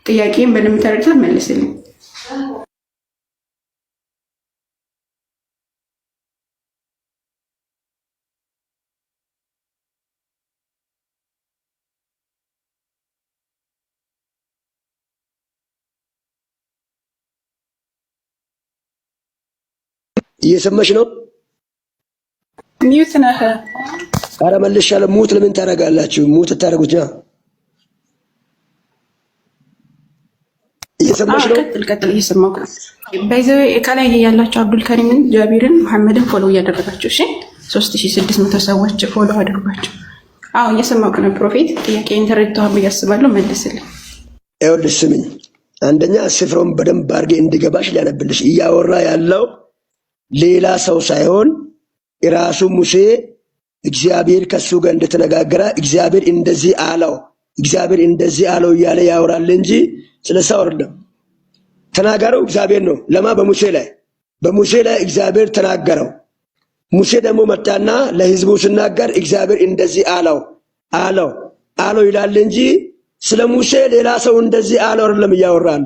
ጥያቄን በደንብ ተረድተህ መልስልኝ። እየሰማሽ ነው? ሚዩት ነህ? ኧረ መልሻለሁ። ሙት ለምን ታደርጋላችሁ? ሙት ታደርጉት ነው። እየሰማሽ ነው? ቀጥል። እየሰማሁ በይዘው ከላይ ያላችሁ አብዱል ከሪምን፣ ጃቢርን፣ መሐመድን ፎሎ እያደረጋችሁ እሺ፣ 3600 ሰዎች ፎሎ አድርጓቸው። አዎ እየሰማሁ ነው። ፕሮፌት ጥያቄን ተረድተሃል ብዬ አስባለሁ። መልስልኝ። ይኸውልሽ ስሚኝ፣ አንደኛ ስፍራውን በደንብ አድርጌ እንድገባሽ ሊያነብልሽ እያወራ ያለው ሌላ ሰው ሳይሆን ራሱ ሙሴ እግዚአብሔር ከሱ ጋር እንደተነጋገረ እግዚአብሔር እንደዚህ አለው እያለ ያወራል እንጂ ስለሰው አይደለም። ተናገረው እግዚአብሔር ነው። ለማ በሙሴ ላይ እግዚአብሔር ተናገረው። ሙሴ ደግሞ መጣና ለህዝቡ ሲናገር እግዚአብሔር እንደዚህ አለው ይላል እንጂ ስለ ሙሴ ሌላ ሰው እንደዚህ አለው አይደለም እያወራል።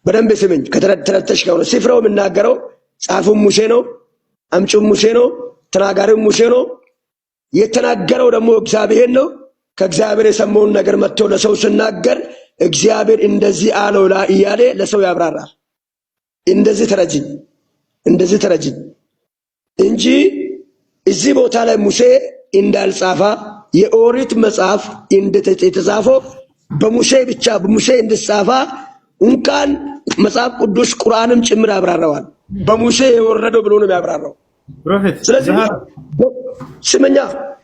በደንብ ስምኝ። ከተረተሽ ከሆነ ስፍራው የምናገረው ጻፉም ሙሴ ነው፣ አምጪም ሙሴ ነው፣ ተናጋሪም ሙሴ ነው። የተናገረው ደግሞ እግዚአብሔር ነው። ከእግዚአብሔር የሰማውን ነገር መጥቶ ለሰው ሲናገር እግዚአብሔር እንደዚህ አለው እያለ ለሰው ያብራራል። እንደዚህ ተረጅኝ እንጂ እዚህ ቦታ ላይ ሙሴ እንዳልጻፈ የኦሪት መጽሐፍ እንደተጻፈው በሙሴ እንድጻፈ እንኳን መጽሐፍ ቅዱስ ቁርአንም ጭምር ያብራራዋል። በሙሴ የወረደው ብሎ ነው ያብራራው። ስለዚህ ስመኛ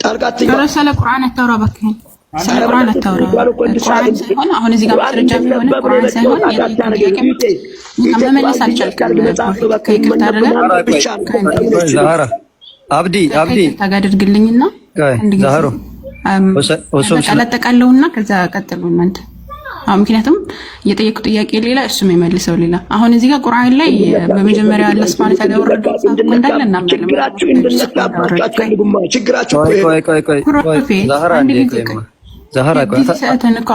ጣልቃት ስለ ቁርአን አታውራ እባክህ። ስለ ቁርአን አታውራ። ቁርአን ሳይሆን አሁን እዚህ ጋር ማስረጃ የሚሆነ ቁርአን ሳይሆን መመለስ አልቻልክም። ከይቅርታ አብዲ ታጋድርግልኝና ዛህሮ አጠቃለውና ከዛ ቀጥሉ እናንተ። ምክንያቱም የጠየቁ ጥያቄ ሌላ እሱም የመልሰው ሌላ። አሁን እዚህ ጋር ቁርአን ላይ በመጀመሪያ አላህ ሱብሃነሁ ወተዓላ ያወረደው እንዳለ እናምናለን። ችግራችሁ ዛህራ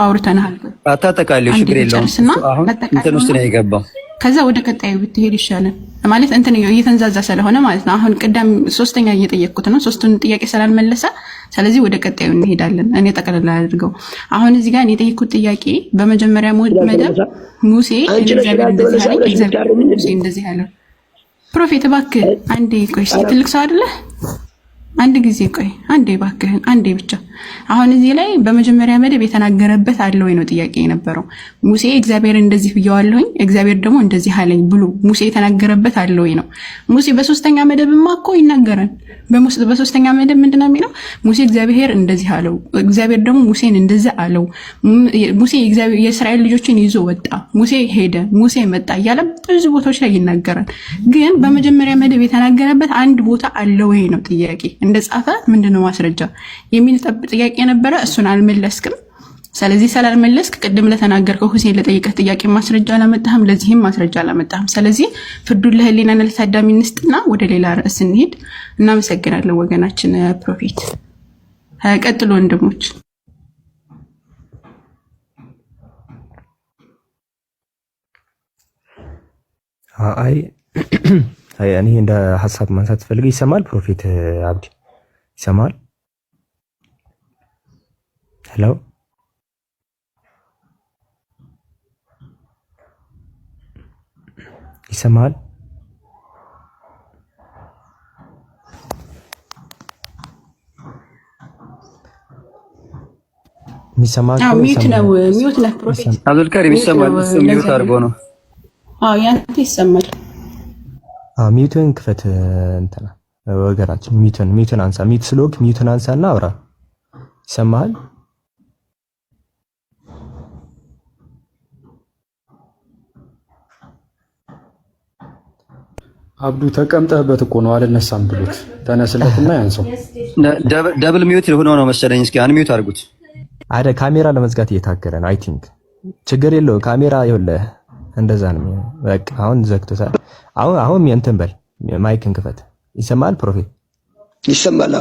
አውርተናል። አታጠቃልዩ፣ ችግር የለውም። አሁን እንትን ውስጥ ነው የገባው። ከዛ ወደ ቀጣዩ ብትሄድ ይሻላል ማለት እንትን እየተንዛዛ ስለሆነ ማለት ነው። አሁን ቅዳም ሶስተኛ እየጠየቅኩት ነው፣ ሶስቱን ጥያቄ ስላልመለሰ ስለዚህ ወደ ቀጣዩ እንሄዳለን። እኔ ጠቅላላ አድርገው አሁን እዚህ ጋር የጠየቅኩት ጥያቄ በመጀመሪያ መደብ ሙሴ እንደዚህ ያለው ፕሮፌት እባክህ አንዴ ቆይ፣ ትልቅ ሰው አይደለህ? አንድ ጊዜ ቆይ፣ አንዴ እባክህን፣ አንዴ ብቻ። አሁን እዚህ ላይ በመጀመሪያ መደብ የተናገረበት አለ ወይ ነው ጥያቄ የነበረው። ሙሴ እግዚአብሔር እንደዚህ ብየዋለሁኝ እግዚአብሔር ደግሞ እንደዚህ አለኝ ብሎ ሙሴ የተናገረበት አለ ወይ ነው። ሙሴ በሶስተኛ መደብማ እኮ ይናገራል። በሶስተኛ መደብ ምንድነው የሚለው? ሙሴ እግዚአብሔር እንደዚህ አለው፣ እግዚአብሔር ደግሞ ሙሴን እንደዚህ አለው፣ ሙሴ የእስራኤል ልጆችን ይዞ ወጣ፣ ሙሴ ሄደ፣ ሙሴ መጣ እያለ ብዙ ቦታዎች ላይ ይናገራል። ግን በመጀመሪያ መደብ የተናገረበት አንድ ቦታ አለ ወይ ነው ጥያቄ። እንደጻፈ ምንድነው ማስረጃ የሚል ጥያቄ ነበረ። እሱን አልመለስክም። ስለዚህ ስላልመለስክ ቅድም ለተናገርከው ሁሴን ለጠየቀህ ጥያቄ ማስረጃ አላመጣህም፣ ለዚህም ማስረጃ አላመጣህም። ስለዚህ ፍርዱን ለህሊናና ለታዳሚ እንስጥና ወደ ሌላ ርዕስ እንሂድ። እናመሰግናለን ወገናችን ፕሮፌት። ቀጥሎ ወንድሞች። አይ እኔ እንደ ሐሳብ ማንሳት ፈልጌ ይሰማል ፕሮፌት አብዲ ይሰማል? ሄሎ ይሰማል? ሚዩት ነው ፕሮፌት አብዱልካሪም ይሰማል? ሚዩት አድርጎ ነው። ያንተ ይሰማል። ሚዩትን ክፈት እንትና ወገራችን ሚዩትን አንሳ። ሚዩት ስሎክ ሚዩትን አንሳና አውራ። ይሰማል? አብዱ ተቀምጠህበት እኮ ነው አልነሳም ብሎት ተነስለትና ያንሰው። ደብል ሚዩት ሆኖ ነው መሰለኝ። እስኪ አንሚዩት አድርጉት። አደ ካሜራ ለመዝጋት እየታገለ ነው። አይ ቲንክ ችግር የለው ካሜራ ይኸውልህ፣ እንደዛ ነው። በቃ አሁን ዘግቶታል። አሁን እንትን በል ማይክን ክፈት። ይሰማል ፕሮፌት? ይሰማል።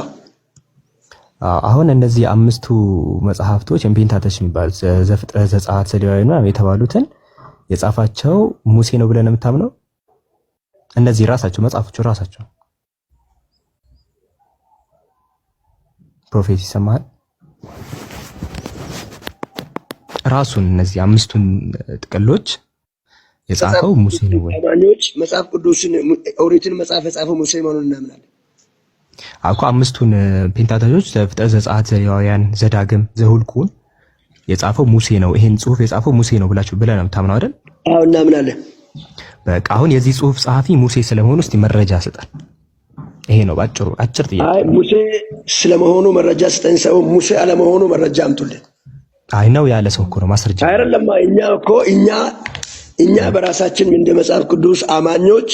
አሁን እነዚህ አምስቱ መጽሐፍቶች ፔንታተች የሚባሉት ዘፍጥረት፣ ዘጸአት፣ ዘሌዋውያን የተባሉትን የጻፋቸው ሙሴ ነው ብለን የምታምነው? እነዚህ ራሳቸው መጽሐፎቹ ራሳቸው ፕሮፌት ይሰማል? ራሱን እነዚህ አምስቱን ጥቅሎች የጻፈው ሙሴ ነው ወይ? አማኞች መጽሐፍ ቅዱስን ኦሪትን መጽሐፍ የጻፈው ሙሴ መሆኑን እናምናለን። አኮ አምስቱን ፔንታተቾች ዘፍጥረት፣ ዘጸአት፣ ዘሌዋውያን፣ ዘዳግም፣ ዘሁልቁን የጻፈው ሙሴ ነው። ይሄን ጽሁፍ የጻፈው ሙሴ ነው ብለን ነው ታምናው አይደል? አዎ እናምናለን። በቃ አሁን የዚህ ጽሁፍ ጸሐፊ ሙሴ ስለመሆኑ እስቲ መረጃ ስጠን። ይሄ ነው ባጭሩ፣ አጭር ጥያቄ። አይ ሙሴ ስለመሆኑ መረጃ ስጠን ሰው ሙሴ አለመሆኑ መረጃ አምጡልን። አይ ነው ያለ ሰው እኮ ነው ማስረጃ። አይደለም እኛ በራሳችን እንደ መጽሐፍ ቅዱስ አማኞች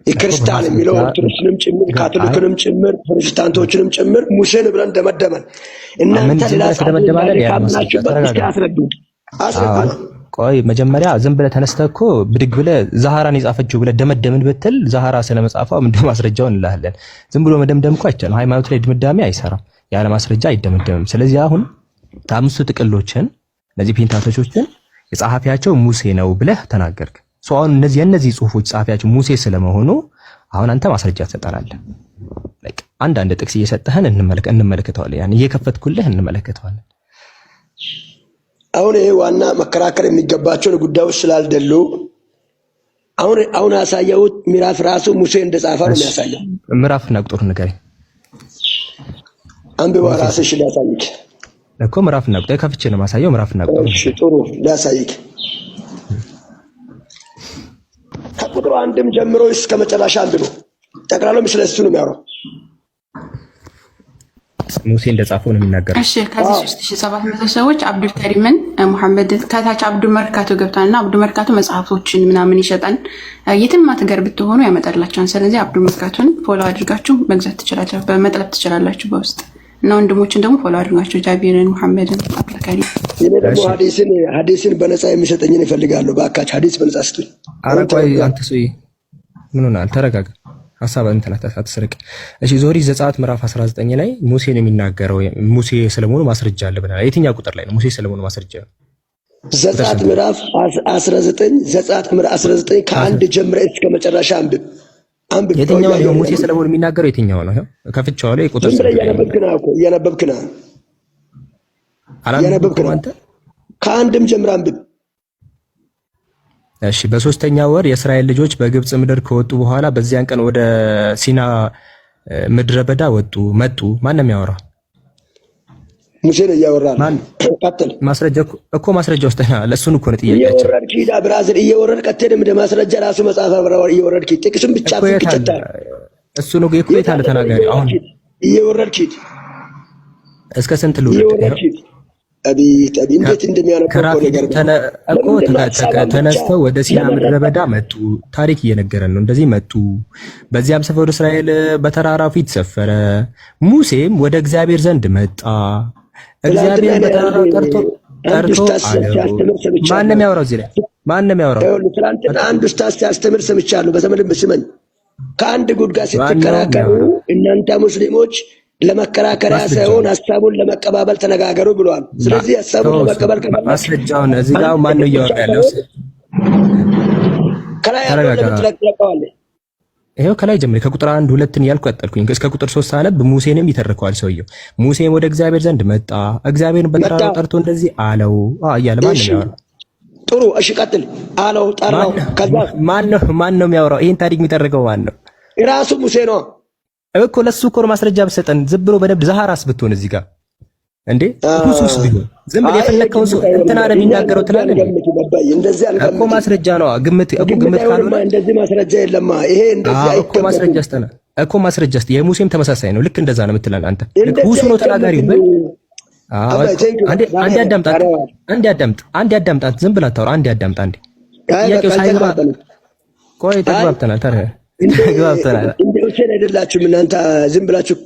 የክርስቲያን የሚለው ኦርቶዶክስንም ጭምር ካቶሊክንም ጭምር ፕሮቴስታንቶችንም ጭምር ሙሴን ብለን ደመደመን። እናንተ ሌላ አስረዱ። ቆይ መጀመሪያ ዝም ብለህ ተነስተህ እኮ ብድግ ብለህ ዛሃራን የጻፈችው ብለህ ደመደምን ብትል ዛሃራ ስለመጻፏ ምንድን ማስረጃውን እንላለን። ዝም ብሎ መደምደም እኮ አይቻልም። ሃይማኖት ላይ ድምዳሜ አይሰራም፣ ያለ ማስረጃ አይደመደምም። ስለዚህ አሁን አምስቱ ጥቅሎችን እነዚህ ፔንታተቾችን የጻፊያቸው ሙሴ ነው ብለህ ተናገርክ። አሁን የእነዚህ ጽሁፎች ጻፊያቸው ሙሴ ስለመሆኑ አሁን አንተ ማስረጃ ትሰጠናለህ። በቃ አንዳንድ ጥቅስ እየሰጠህን እንመለከተዋለን። ያን እየከፈትኩልህ እንመለከተዋለን። አሁን ይሄ ዋና መከራከር የሚገባቸውን ጉዳዮች ስላልደሉ አሁን ያሳየሁት ምዕራፍ ራሱ ሙሴ እንደጻፈ ነው የሚያሳየው። ምዕራፍና ቁጥር ንገረኝ። አንብበው ራስሽ ሊያሳይክ እኮ ምዕራፍና ቁጥር ከፍቼ ነው ማሳየው። ምዕራፍና ቁጥር እሺ፣ ጥሩ ሊያሳይክ ከቁጥሩ አንድም ጀምሮ እስከ መጨረሻ አንብበው። ጠቅላላው ስለሱ ነው የሚያወራው። ሙሴ እንደጻፈው ነው የሚናገረው። እሺ ከዚህ 3700 ሰዎች አብዱል ከሪምን መሐመድ ከታች አብዱ መርካቶ ገብታልና አብዱ መርካቶ መጽሐፎችን ምናምን ይሸጣል። የትም አትገር ብትሆኑ ያመጣላችኋል። ስለዚህ አብዱ መርካቶን ፎሎ አድርጋችሁ መግዛት ትችላላችሁ፣ በመጥለብ ትችላላችሁ በውስጥ እና ወንድሞችን ደግሞ ፎሎ አድርጋችሁ ጃቢርን መሐመድን አብዱል ከሪም። እኔ ደግሞ ሐዲስን በነፃ የሚሰጠኝን ይፈልጋሉ። በአካች ሐዲስ በነፃ ስጡኝ። ኧረ ቆይ አንተ ሰውዬ ምን ሆነሃል? ተረጋጋ። ሐሳብ እንትን አትስርቅ። እሺ ዞሪ ዘጸአት ምዕራፍ 19 ላይ ሙሴ ነው የሚናገረው። ሙሴ ስለመሆኑ ማስረጃ አለ ብለናል። የትኛው ቁጥር ላይ ነው ሙሴ ስለመሆኑ ማስረጃ? ዘጸአት ምዕራፍ 19 ዘጸአት ምዕራፍ 19 ከአንድ ጀምረ እስከ መጨረሻ አንብብ። የትኛው ነው ሙሴ ስለመሆኑ የሚናገረው? የትኛው ነው? ከፍቼዋለሁ። የቁጥር እያነበብክ ነው አንተ ከአንድም ጀምረ አንብብ። እሺ በሶስተኛው ወር የእስራኤል ልጆች በግብጽ ምድር ከወጡ በኋላ በዚያን ቀን ወደ ሲና ምድረ በዳ መጡ። ማን ነው የሚያወራው? ሙሴ ነው እያወራው። ቀጥል። ማስረጃ እኮ ማስረጃ ውስጥ ለሱን እኮ ነው ጥያቄያቸው። እየወረድክ ሂዳ ብራዝል እየወረድክ ቀጥል። ማስረጃ ራሱ መጽሐፍ አብረው እየወረድክ ጥቅስም ብቻ ፍቅጭታ እሱ ነው እኮ የታለ ተናጋሪ? አሁን እየወረድክ ሂድ። እስከ ስንት ልውረድ? አቤት እንዴት እንደሚያነበው ነገር ተነስተው ወደ ሲና ምድረ በዳ መጡ። ታሪክ እየነገረን ነው። እንደዚህ መጡ። በዚያም ሰፈር ወደ እስራኤል በተራራው ፊት ሰፈረ። ሙሴም ወደ እግዚአብሔር ዘንድ መጣ። እግዚአብሔር በተራራው ጠርቶ ማን ነው የሚያወራው? እዚህ ላይ ማን ነው የሚያወራው? ትናንትና አንድ ኡስታዝ ሲያስተምር ሰምቻለሁ። በተመለስ ስመኝ ከአንድ ጉድጓድ ስትከራከሩ እናንተ ሙስሊሞች ለመከራከሪያ ሳይሆን ሐሳቡን ለመቀባበል ተነጋገሩ ብለዋል። ስለዚህ ሐሳቡን ለመቀበል ማስረጃውን እዚህ ጋር ማን ነው እያወራ ያለው? ከላይ ያለው ለምትለቀዋለ ይሄው ከላይ ጀምሬ ከቁጥር 1 2 እያልኩ ቀጠልኩኝ እስከ ቁጥር 3 ሳነብ ሙሴንም ይተርከዋል ሰውየው። ሙሴም ወደ እግዚአብሔር ዘንድ መጣ፣ እግዚአብሔርን በተራራው ጠርቶ እንደዚህ አለው እያለ ማን ነው? ጥሩ እሺ፣ ቀጥል አለው፣ ጠራው። ከዛ ማን ነው የሚያወራው? ይሄን ታሪክ የሚተርከው ማን ነው? ራሱ ሙሴ ነው እኮ። ለሱ እኮ ማስረጃ ብትሰጠን ዝም ብሎ በደብድ ዛሃራስ ብትሆን እዚህ ጋር እንዴ ሁሱስ ቢሆን ዝም ብሎ የፈለከውን ሰው እንትና ነው የሚናገረው ትላለህ። እንደዚህ አልገምት እኮ ማስረጃ ነው። ግምት ካልሆነ እንደዚህ ማስረጃ የለማ። ይሄ እንደዚህ እኮ ማስረጃ አስተና እኮ ማስረጃ አስተ የሙሴም ተመሳሳይ ነው። ልክ እንደዛ ነው የምትለን አንተ። ልክ ሁሱ ነው ተናጋሪው። አንዴ አዳምጣት። ዝም ብላ አታውራ። አንዴ አዳምጣ። አንዴ ጥያቄው ሳይገባ ቆይ ተግባብተናል። ተግባብተናል። እንደው ቼን አይደላችሁም እናንተ ዝም ብላችሁ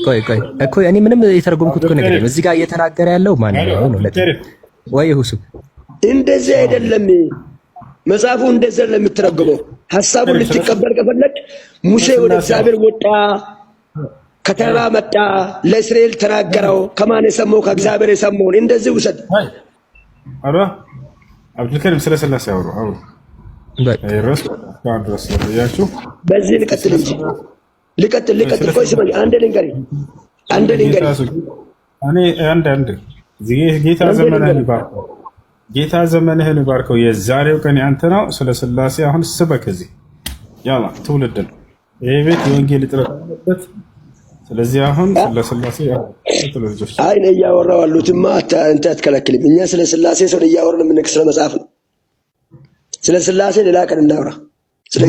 ቆይ እኮ እኔ ምንም የተረጎምኩት እኮ ነገር የለም። እዚህ ጋር እየተናገረ ያለው ማን ነው ነው ወይ ሁሱ? እንደዚህ አይደለም መጽሐፉ፣ እንደዚህ አይደለም የምትረጎመው። ሐሳቡን ልትቀበል ከፈለግ ሙሴ ወደ እግዚአብሔር ወጣ፣ ከተራ መጣ፣ ለእስራኤል ተናገረው። ከማን የሰማው? ከእግዚአብሔር የሰማውን። እንደዚህ ውሰድ። አረ አብዱልከሪም ስለ ስላሴ አውሩ በዚህ ልቀጥል እንጂ ልቀጥል። ቆይ ስማኝ፣ አንድ ልንገርህ። ጌታ ዘመንህን ይባርከው። የዛሬው ቀን ያንተ ነው። ስለ ስላሴ አሁን ስበክ። እዚህ ያላ ትውልድ ነው ይሄ ቤት የወንጌል እጥረት አለበት። ስለዚህ አሁን ስለ ስላሴ ልጆች አይ ነው እያወራሁ ያሉትማ አንተ አትከለክልም። እኛ ስለ ስላሴ ሰው እያወራን የምንክስ ስለ መጽሐፍ ነው። ስለ ስላሴ ሌላ ቀን እናውራ።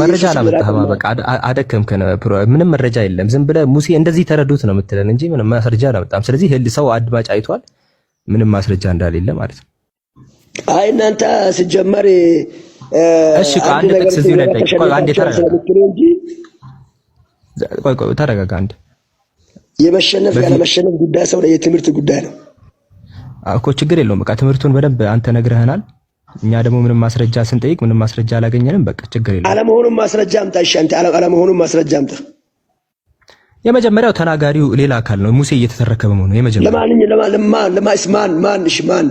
መረጃ አላመጣህም። በቃ አደከምከን። ምንም መረጃ የለም። ዝም ብለህ ሙሴ እንደዚህ ተረዱት ነው የምትለን እንጂ ምንም ማስረጃ አላመጣም። ስለዚህ ሰው አድማጭ አይቷል፣ ምንም ማስረጃ እንዳሌለ ማለት ነው። አይ እናንተ ሲጀመር እሺ፣ አንድ ጥቅስ እዚህ ላይ አንዴ ተረጋጋ። አንዴ የመሸነፍ ያለመሸነፍ ጉዳይ ሰው ላይ የትምህርት ጉዳይ ነው እኮ። ችግር የለውም። በቃ ትምህርቱን በደንብ አንተ ነግረህናል። እኛ ደግሞ ምንም ማስረጃ ስንጠይቅ ምንም ማስረጃ አላገኘንም። በቃ ችግር የለም። አለመሆኑን ማስረጃ አምጣ። እሺ አንተ አለመሆኑን ማስረጃ አምጣ። የመጀመሪያው ተናጋሪው ሌላ አካል ነው። ሙሴ እየተተረከበ ነው የመጀመሪያው። ማን?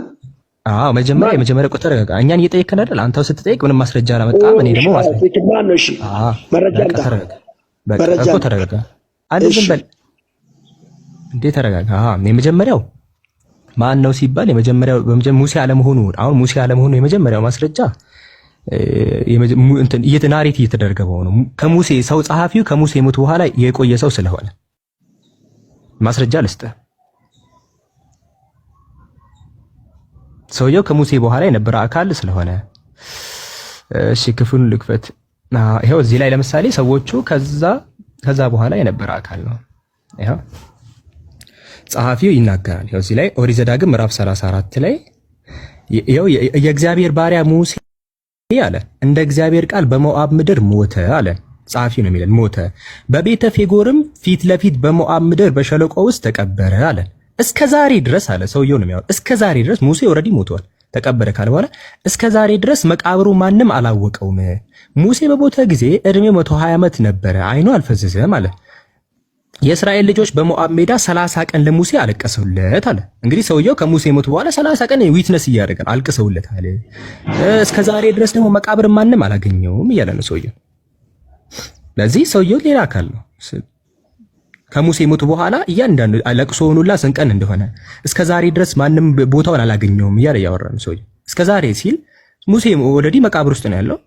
አዎ የመጀመሪያ ቁጥር እኛን እየጠየቅን አይደል? አንተው ስትጠይቅ ምንም ማስረጃ አላመጣም። እኔ ደግሞ ማስረጃ ማን ነው? እሺ መረጃ አምጣ። በቃ እኮ ተረጋጋ። አንድ ዝም በል እንዴ፣ ተረጋጋ። የመጀመሪያው ማን ነው ሲባል የመጀመሪያው ሙሴ አለመሆኑ። አሁን ሙሴ አለመሆኑ የመጀመሪያው ማስረጃ ናሬት እየተደረገው ነው። ከሙሴ ሰው ጸሐፊው ከሙሴ ሞት በኋላ የቆየ ሰው ስለሆነ ማስረጃ ልስጥህ። ሰውየው ከሙሴ በኋላ የነበረ አካል ስለሆነ እሺ፣ ክፍሉን ልክፈት። ይሄው እዚህ ላይ ለምሳሌ ሰዎቹ ከዛ በኋላ የነበረ አካል ነው። ይሄው ጸሐፊው ይናገራል። ይሄው እዚህ ላይ ኦሪት ዘዳግም ምዕራፍ 34 ላይ ይሄው የእግዚአብሔር ባሪያ ሙሴ አለ እንደ እግዚአብሔር ቃል በሞዓብ ምድር ሞተ አለ። ጸሐፊው ነው የሚለን ሞተ። በቤተ ፌጎርም ፊት ለፊት በሞዓብ ምድር በሸለቆ ውስጥ ተቀበረ አለ። እስከ ዛሬ ድረስ አለ ሰውየው ነው የሚያወራው። እስከ ዛሬ ድረስ ሙሴ ኦልሬዲ ሞቷል፣ ተቀበረ ካለ በኋላ እስከ ዛሬ ድረስ መቃብሩ ማንም አላወቀውም። ሙሴ በሞተ ጊዜ እድሜው 120 ዓመት ነበረ፣ አይኑ አልፈዘዘም አለ። የእስራኤል ልጆች በሞዓብ ሜዳ 30 ቀን ለሙሴ አለቀሰውለት አለ። እንግዲህ ሰውየው ከሙሴ ሞት በኋላ 30 ቀን ዊትነስ እያደረገ አልቀሰውለት አለ። እስከ ዛሬ ድረስ ደግሞ መቃብር ማንም አላገኘውም እያለ ነው ሰውየው። ለዚህ ሰውየው ሌላ አካል ነው። ከሙሴ ሞት በኋላ እያንዳንዱ ለቅሶውን ሁላ ስንቀን እንደሆነ እስከ ዛሬ ድረስ ማንም ቦታውን አላገኘውም እያለ ያወራ ነው ሰውየው። እስከ ዛሬ ሲል ሙሴ ኦልሬዲ መቃብር ውስጥ ነው ያለው።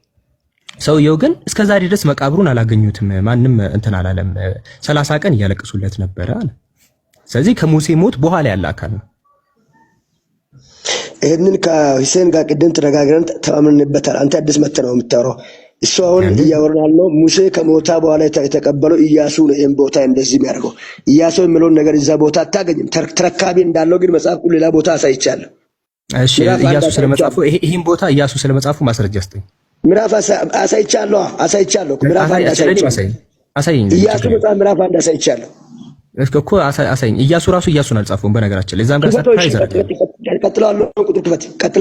ሰውየው ግን እስከ ዛሬ ድረስ መቃብሩን አላገኙትም፣ ማንም እንትን አላለም። 30 ቀን እያለቀሱለት ነበረ አለ። ስለዚህ ከሙሴ ሞት በኋላ ያለ አካል ነው። ይሄንን ከሁሴን ጋር ቅድም ተነጋግረን ተማምነንበታል። አንተ አዲስ መተህ ነው የምታወራው። እሱ አሁን እያወራን ያለው ሙሴ ከሞታ በኋላ የተቀበለው ኢያሱ ነው። ይሄን ቦታ እንደዚህ የሚያደርገው ኢያሱ የሚለውን ነገር እዛ ቦታ አታገኝም። ተረካቢ እንዳለው ግን መጽሐፍ ሁሉ ሌላ ቦታ አሳይቻለሁ። እሺ ኢያሱ ስለመጻፉ ይሄን ቦታ ኢያሱ ስለመጻፉ ማስረጃ አስጠኝ። ምዕራፍ አሳይቻለሁ። ምዕራፍ አሳይኝ። ኢያሱ መጽሐፍ ምዕራፍ 1 አሳይቻለሁ እኮ አሳይኝ። ኢያሱ ራሱ ኢያሱን አልጻፈውም በነገራችን ላይ። እዛም ጋር ሰርፕራይዝ አድርገኝ። ቀጥላለሁ። ቁጥር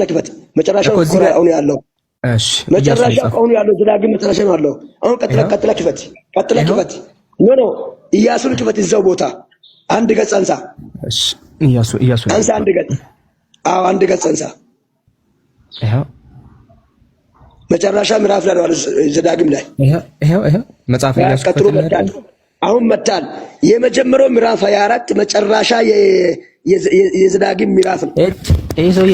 ክፈት። መጨረሻው አሁን ያለው እሺ፣ መጨረሻው አሁን ያለው ዘዳግም መጨረሻ ነው ያለው። አሁን ቀጥለ ክፈት። ኖ ኢያሱን ክፈት። እዛው ቦታ አንድ ገጽ አንሳ። እሺ፣ ኢያሱ አንሳ አንድ ገጽ። አዎ አንድ ገጽ አንሳ። ይሄው መጨረሻ ምዕራፍ ላይ ነው ዘዳግም ላይ ይሄው መጽሐፈ ኢያሱ መጣል። አሁን መጣል የመጀመሪያው ምዕራፍ 24 መጨረሻ የዘዳግም ምዕራፍ ነው። ይሄ ሰውዬ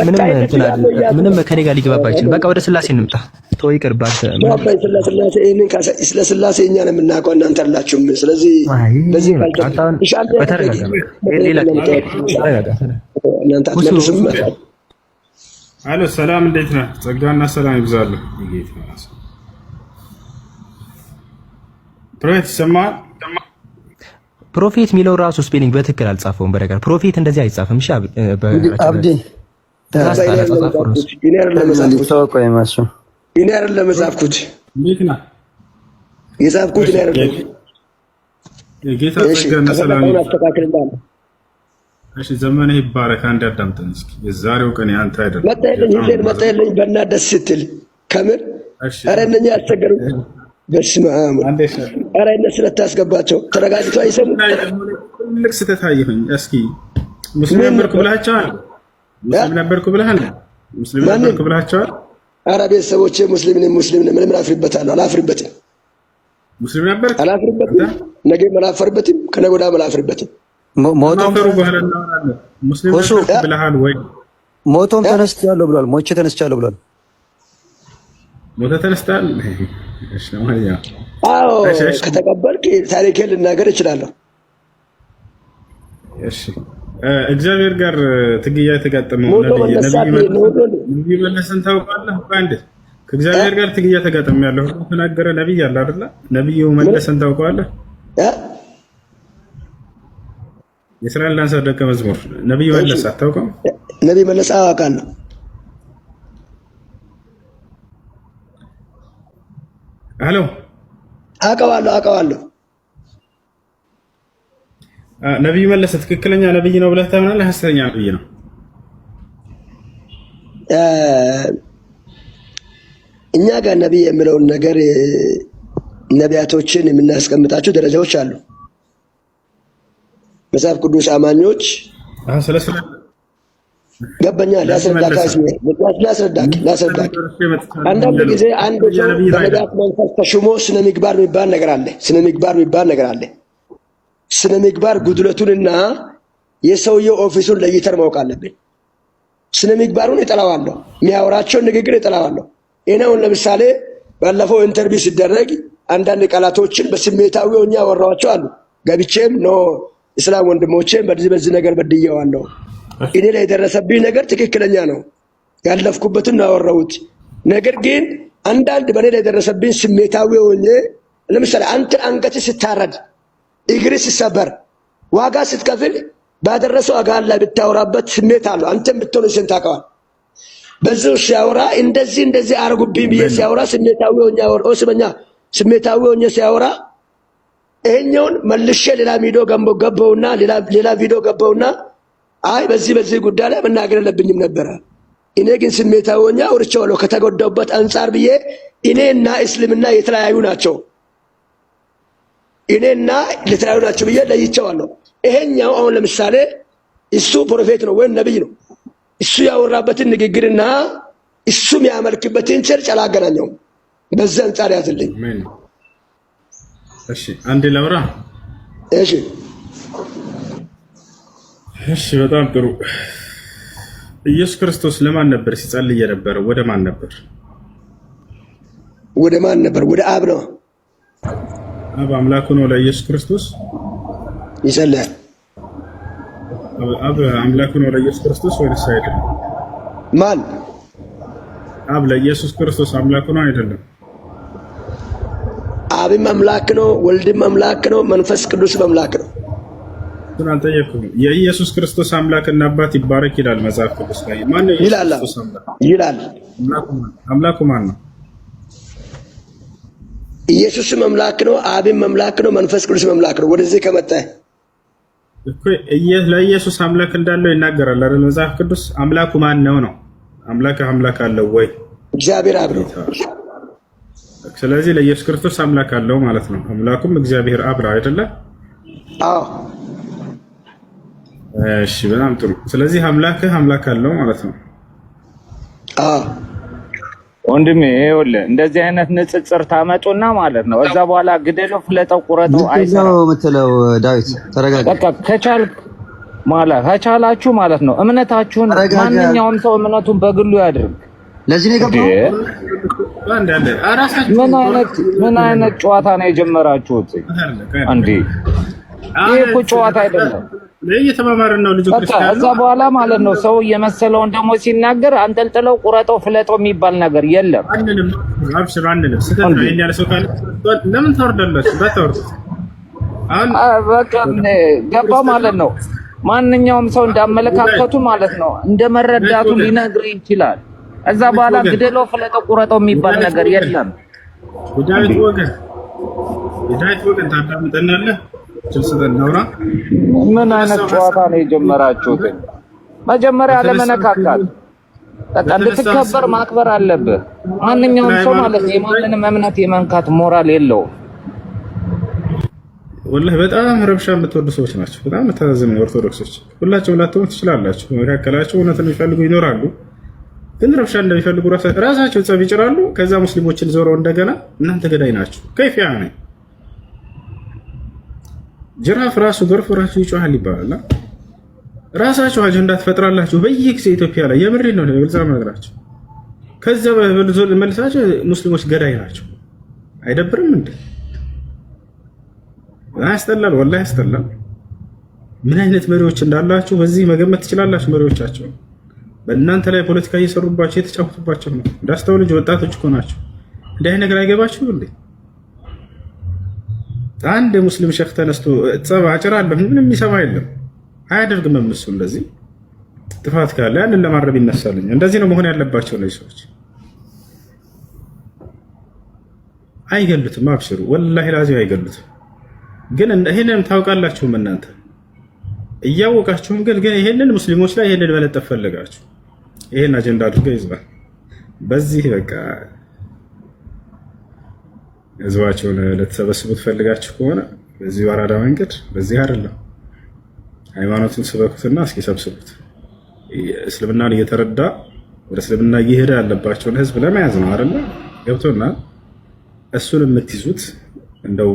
ምንም ከኔ ጋር ሊገባባ አይችልም። በቃ ወደ ስላሴ እንምጣ። ተው ይቅርባት። ስለ ስላሴ እኛ ነው የምናውቀው፣ እናንተ አላችሁም። ስለዚህ በዚህ አሎ፣ ሰላም እንዴት ነህ? ጸጋና ሰላም ይብዛልህ። ፕሮፌት ይሰማል? ፕሮፌት የሚለው ራሱ ስፔሊንግ በትክክል አልጻፈውም። በረጋ ፕሮፌት እንደዚህ አይጻፍም። እሺ አብዲ እኔ አይደለም የጻፍኩት፣ እንዴት ነህ? የጻፍኩት እኔ አይደለም። ጌታ ጸጋና ሰላም ይብዛልህ። እሺ ዘመንህ ይባረክ። አንድ አዳምጠን እስኪ። የዛሬው ቀን ያንተ አይደለም። መጣየልኝ በእናትህ ደስ ስትል ከምር ኧረ እነኛ ያስቸገሩ በስመ አብ ኧረ እነሱ ስለታስገባቸው ተረጋግተው አይሰሙም። ትልቅ ስህተት አየሁኝ። እስኪ ሙስሊም ነበርኩ ብላችኋል? ሙስሊም ነበርኩ ብለሃል? ሙስሊም ነበርኩ ብላችኋል? ኧረ ቤተሰቦቼ ሙስሊም ነኝ ምንም አላፍርበታለሁ። አላፍርበትም። ሙስሊም ነበርክ? አላፍርበትም። ነገም አላፍርበትም። ከነገ ወዲያም አላፍርበትም። ሞቶም ብለሃል ወይ? ሞቶም ተነስቻለሁ ብሏል። ሞቼ ተነስቻለሁ ብሏል። ሞተ ተነስታል። እሺ ማያ አዎ፣ ከተቀበልክ ታሪኬን ልናገር እችላለሁ። እሺ እግዚአብሔር ጋር ትግያ የተጋጠመው ነብይ መለሰን ታውቃለህ? አንድ ከእግዚአብሔር ጋር ትግያ ተጋጠመ ያለው ተናገረ ነብይ አለ አይደል? ነብዩ መለሰን ታውቃለህ? የእስራኤል ላንሳ ደቀ መዝሙር ነብይ መለሰ አታውቀው? ነብይ መለሰ አውቃለሁ። አሎ አውቀዋለሁ። ነብይ መለሰ ትክክለኛ ነብይ ነው ብለህ ታምናለህ? ሐሰተኛ ነብይ ነው? እኛ ጋር ነብይ የሚለውን ነገር ነቢያቶችን የምናስቀምጣቸው ደረጃዎች አሉ። መጽሐፍ ቅዱስ አማኞች ገባኛ ላስረዳክ። አንዳንድ ጊዜ አንድ ሰው በነቢያት መንፈስ ተሹሞ ስነ ምግባር የሚባል ነገር አለ። ስነ ምግባር ጉድለቱንና የሰውየው ኦፊሱን ለይተን ማወቅ አለብን። ስነ ምግባሩን እጠላዋለሁ፣ የሚያወራቸውን ንግግር እጠላዋለሁ። ይሄን ለምሳሌ ባለፈው ኢንተርቪው ሲደረግ አንዳንድ ቃላቶችን በስሜታዊ ሆኜ ያወራኋቸው አሉ። ገብቼም ኖ እስላም ወንድሞቼም በዚህ ነገር በድየዋለሁ። እኔ ላይ የደረሰብኝ ነገር ትክክለኛ ነው፣ ያለፍኩበትን ነው ያወራሁት። ነገር ግን አንዳንድ በኔ ላይ የደረሰብኝ ስሜታዊ ሆኜ ለምሳሌ አንተ አንገት ስታረድ፣ እግር ሲሰበር፣ ዋጋ ስትከፍል ባደረሰው አጋር ላይ ብታወራበት ስሜት አለው። አንተም ብትሆን ታውቀዋል። በዚህ ሲያወራ እንደዚህ አርጉብኝ ብዬ ሲያወራ ስሜታዊ ሆኜ ያወራው ስሜታዊ ሆኜ ሲያወራ ይሄኛውን መልሼ ሌላ ቪዲዮ ገባውና ሌላ ቪዲዮ ገባውና አይ በዚህ ጉዳይ ላይ መናገር የለብኝም ነበረ። እኔ ግን ስሜታዊ ሆኜ አውርቼዋለሁ ከተጎዳውበት አንጻር ብዬ እኔና እስልምና የተለያዩ ናቸው ብዬ ለይቼዋለሁ። ይሄኛው አሁን ለምሳሌ እሱ ፕሮፌት ነው ወይም ነብይ ነው። እሱ ያወራበትን ንግግርና እሱ የሚያመልክበትን ቸርች አላገናኘውም። በዛ አንጻር ያዝልኝ። እሺ አንዴ ላውራ። እሺ በጣም ጥሩ። ኢየሱስ ክርስቶስ ለማን ነበር ሲጸልይ የነበረው? ወደ ማን ነበር? ወደ አብ ነው። አብ አምላኩ ነው ለኢየሱስ ክርስቶስ ይጸልያል። አብ አምላኩ ነው ለኢየሱስ ክርስቶስ ወይስ አይደለም? ማን? አብ ለኢየሱስ ክርስቶስ አምላኩ ነው አይደለም? አብም አምላክ ነው፣ ወልድም አምላክ ነው፣ መንፈስ ቅዱስም አምላክ ነው። አልጠየኩም። የኢየሱስ ክርስቶስ አምላክና አባት ይባረክ ይላል መጽሐፍ ቅዱስ ላይ። ማን ነው ይላል? አምላኩ ማን ነው? ኢየሱስም አምላክ ነው፣ አብም አምላክ ነው፣ መንፈስ ቅዱስም አምላክ ነው። ወደዚህ ከመጣ እኮ ለኢየሱስ አምላክ እንዳለው ይናገራል አይደል መጽሐፍ ቅዱስ። አምላኩ ማን ነው? አምላክ አለው ወይ? እግዚአብሔር አብ ነው። ስለዚህ ለኢየሱስ ክርስቶስ አምላክ አለው ማለት ነው። አምላኩም እግዚአብሔር አብ ነው አይደለ? አዎ። እሺ በጣም ጥሩ። ስለዚህ አምላክ አለው ማለት ነው። አዎ ወንድሜ ይኸውልህ እንደዚህ አይነት ንጽጽር ታመጡና ማለት ነው እዛ በኋላ ግደለው ፍለጠው ቁረጠው አይሰራም የምትለው ዳዊት ተረጋጋ። በቃ ከቻላችሁ ማለት ነው እምነታችሁን ማንኛውም ሰው እምነቱን በግሉ ያድርግ። ለዚህ ነው የገባው። ምን አይነት ጨዋታ ነው የጀመራችሁት እንዴ? ይሄ እኮ ጨዋታ አይደለም። እየተማማርን ነው ልጅ ክርስቲያን። እዛ በኋላ ማለት ነው ሰው እየመሰለውን ደግሞ ሲናገር አንጠልጥለው ቁረጠው ፍለጠው የሚባል ነገር የለም። አብሽር አንልም። ስህተት ነው ያለ ሰው ካለ ለምን ታወርዳላችሁ? ባታወርዱ በቃ ገባ ማለት ነው። ማንኛውም ሰው እንዳመለካከቱ ማለት ነው እንደመረዳቱ ሊነግር ይችላል። እዛ በኋላ ግደለው ፍለጠው ቁረጠው የሚባል ነገር የለም። የዳዊት ወገን ታዳምጠናለህ? ምን አይነት ጨዋታ ነው የጀመራችሁት? መጀመሪያ ለመነካካት በቃ እንድትከበር ማክበር አለብህ። ማንኛውም ሰው ማለት ነው የማንንም እምነት የመንካት ሞራል የለውም። ወላሂ በጣም ረብሻ የምትወዱ ሰዎች ናቸው። በጣም ተዛዘሙ ኦርቶዶክሶች። ሁላችሁም ላትሆኑ ትችላላችሁ። መካከላቸው እውነትን የሚፈልጉ ይኖራሉ። ግን ረብሻ እንደሚፈልጉ ራሳቸው ጸብ ይጭራሉ። ከዛ ሙስሊሞችን ዞረው እንደገና እናንተ ገዳይ ናችሁ ከይፊያ ነኝ ጅራፍ ራሱ ገርፎ ራሱ ይጮሃል ይባላል። ራሳችሁ አጀንዳ ትፈጥራላችሁ በየጊዜው ኢትዮጵያ ላይ የምሬ ነው ለብልጻ ነገራችሁ። ከዛ በብልዞል መልሳችሁ ሙስሊሞች ገዳይ ናቸው። አይደብርም እንዴ? አያስጠላል? ወላሂ ያስጠላል። ምን አይነት መሪዎች እንዳላችሁ በዚህ መገመት ትችላላችሁ። መሪዎቻቸው በእናንተ ላይ ፖለቲካ እየሰሩባቸው የተጫወቱባቸው ነው። እንዳስተውሉ ልጅ ወጣቶች እኮ ናቸው። እንዲህ አይነት ነገር አይገባችሁም እንዴ? አንድ ሙስሊም ሸክ ተነስቶ ጸብ አጭራለሁ ምንም የሚሰማ የለም። አያደርግም እሱ እንደዚህ ጥፋት ካለ ያንን ለማረብ ይነሳልኝ። እንደዚህ ነው መሆን ያለባቸው ነው ሰዎች። አይገሉትም፣ አብሽሩ ወላሂ ላዚ አይገሉትም። ግን ይሄንን ታውቃላችሁም እናንተ እያወቃችሁም ግን ይሄንን ሙስሊሞች ላይ ይሄንን መለጠፍ ፈለጋችሁ። ይሄን አጀንዳ አድርገው ይዝባል። በዚህ በቃ ህዝባቸውን ልትሰበስቡት ፈልጋችሁ ከሆነ በዚህ ባራዳ መንገድ በዚህ አይደለም። ሃይማኖትን ስበኩትና እስኪ ሰብስቡት። እስልምናን እየተረዳ ወደ እስልምና እየሄደ ያለባቸውን ህዝብ ለመያዝ ነው አይደለ? ገብቶናል። እሱን የምትይዙት እንደው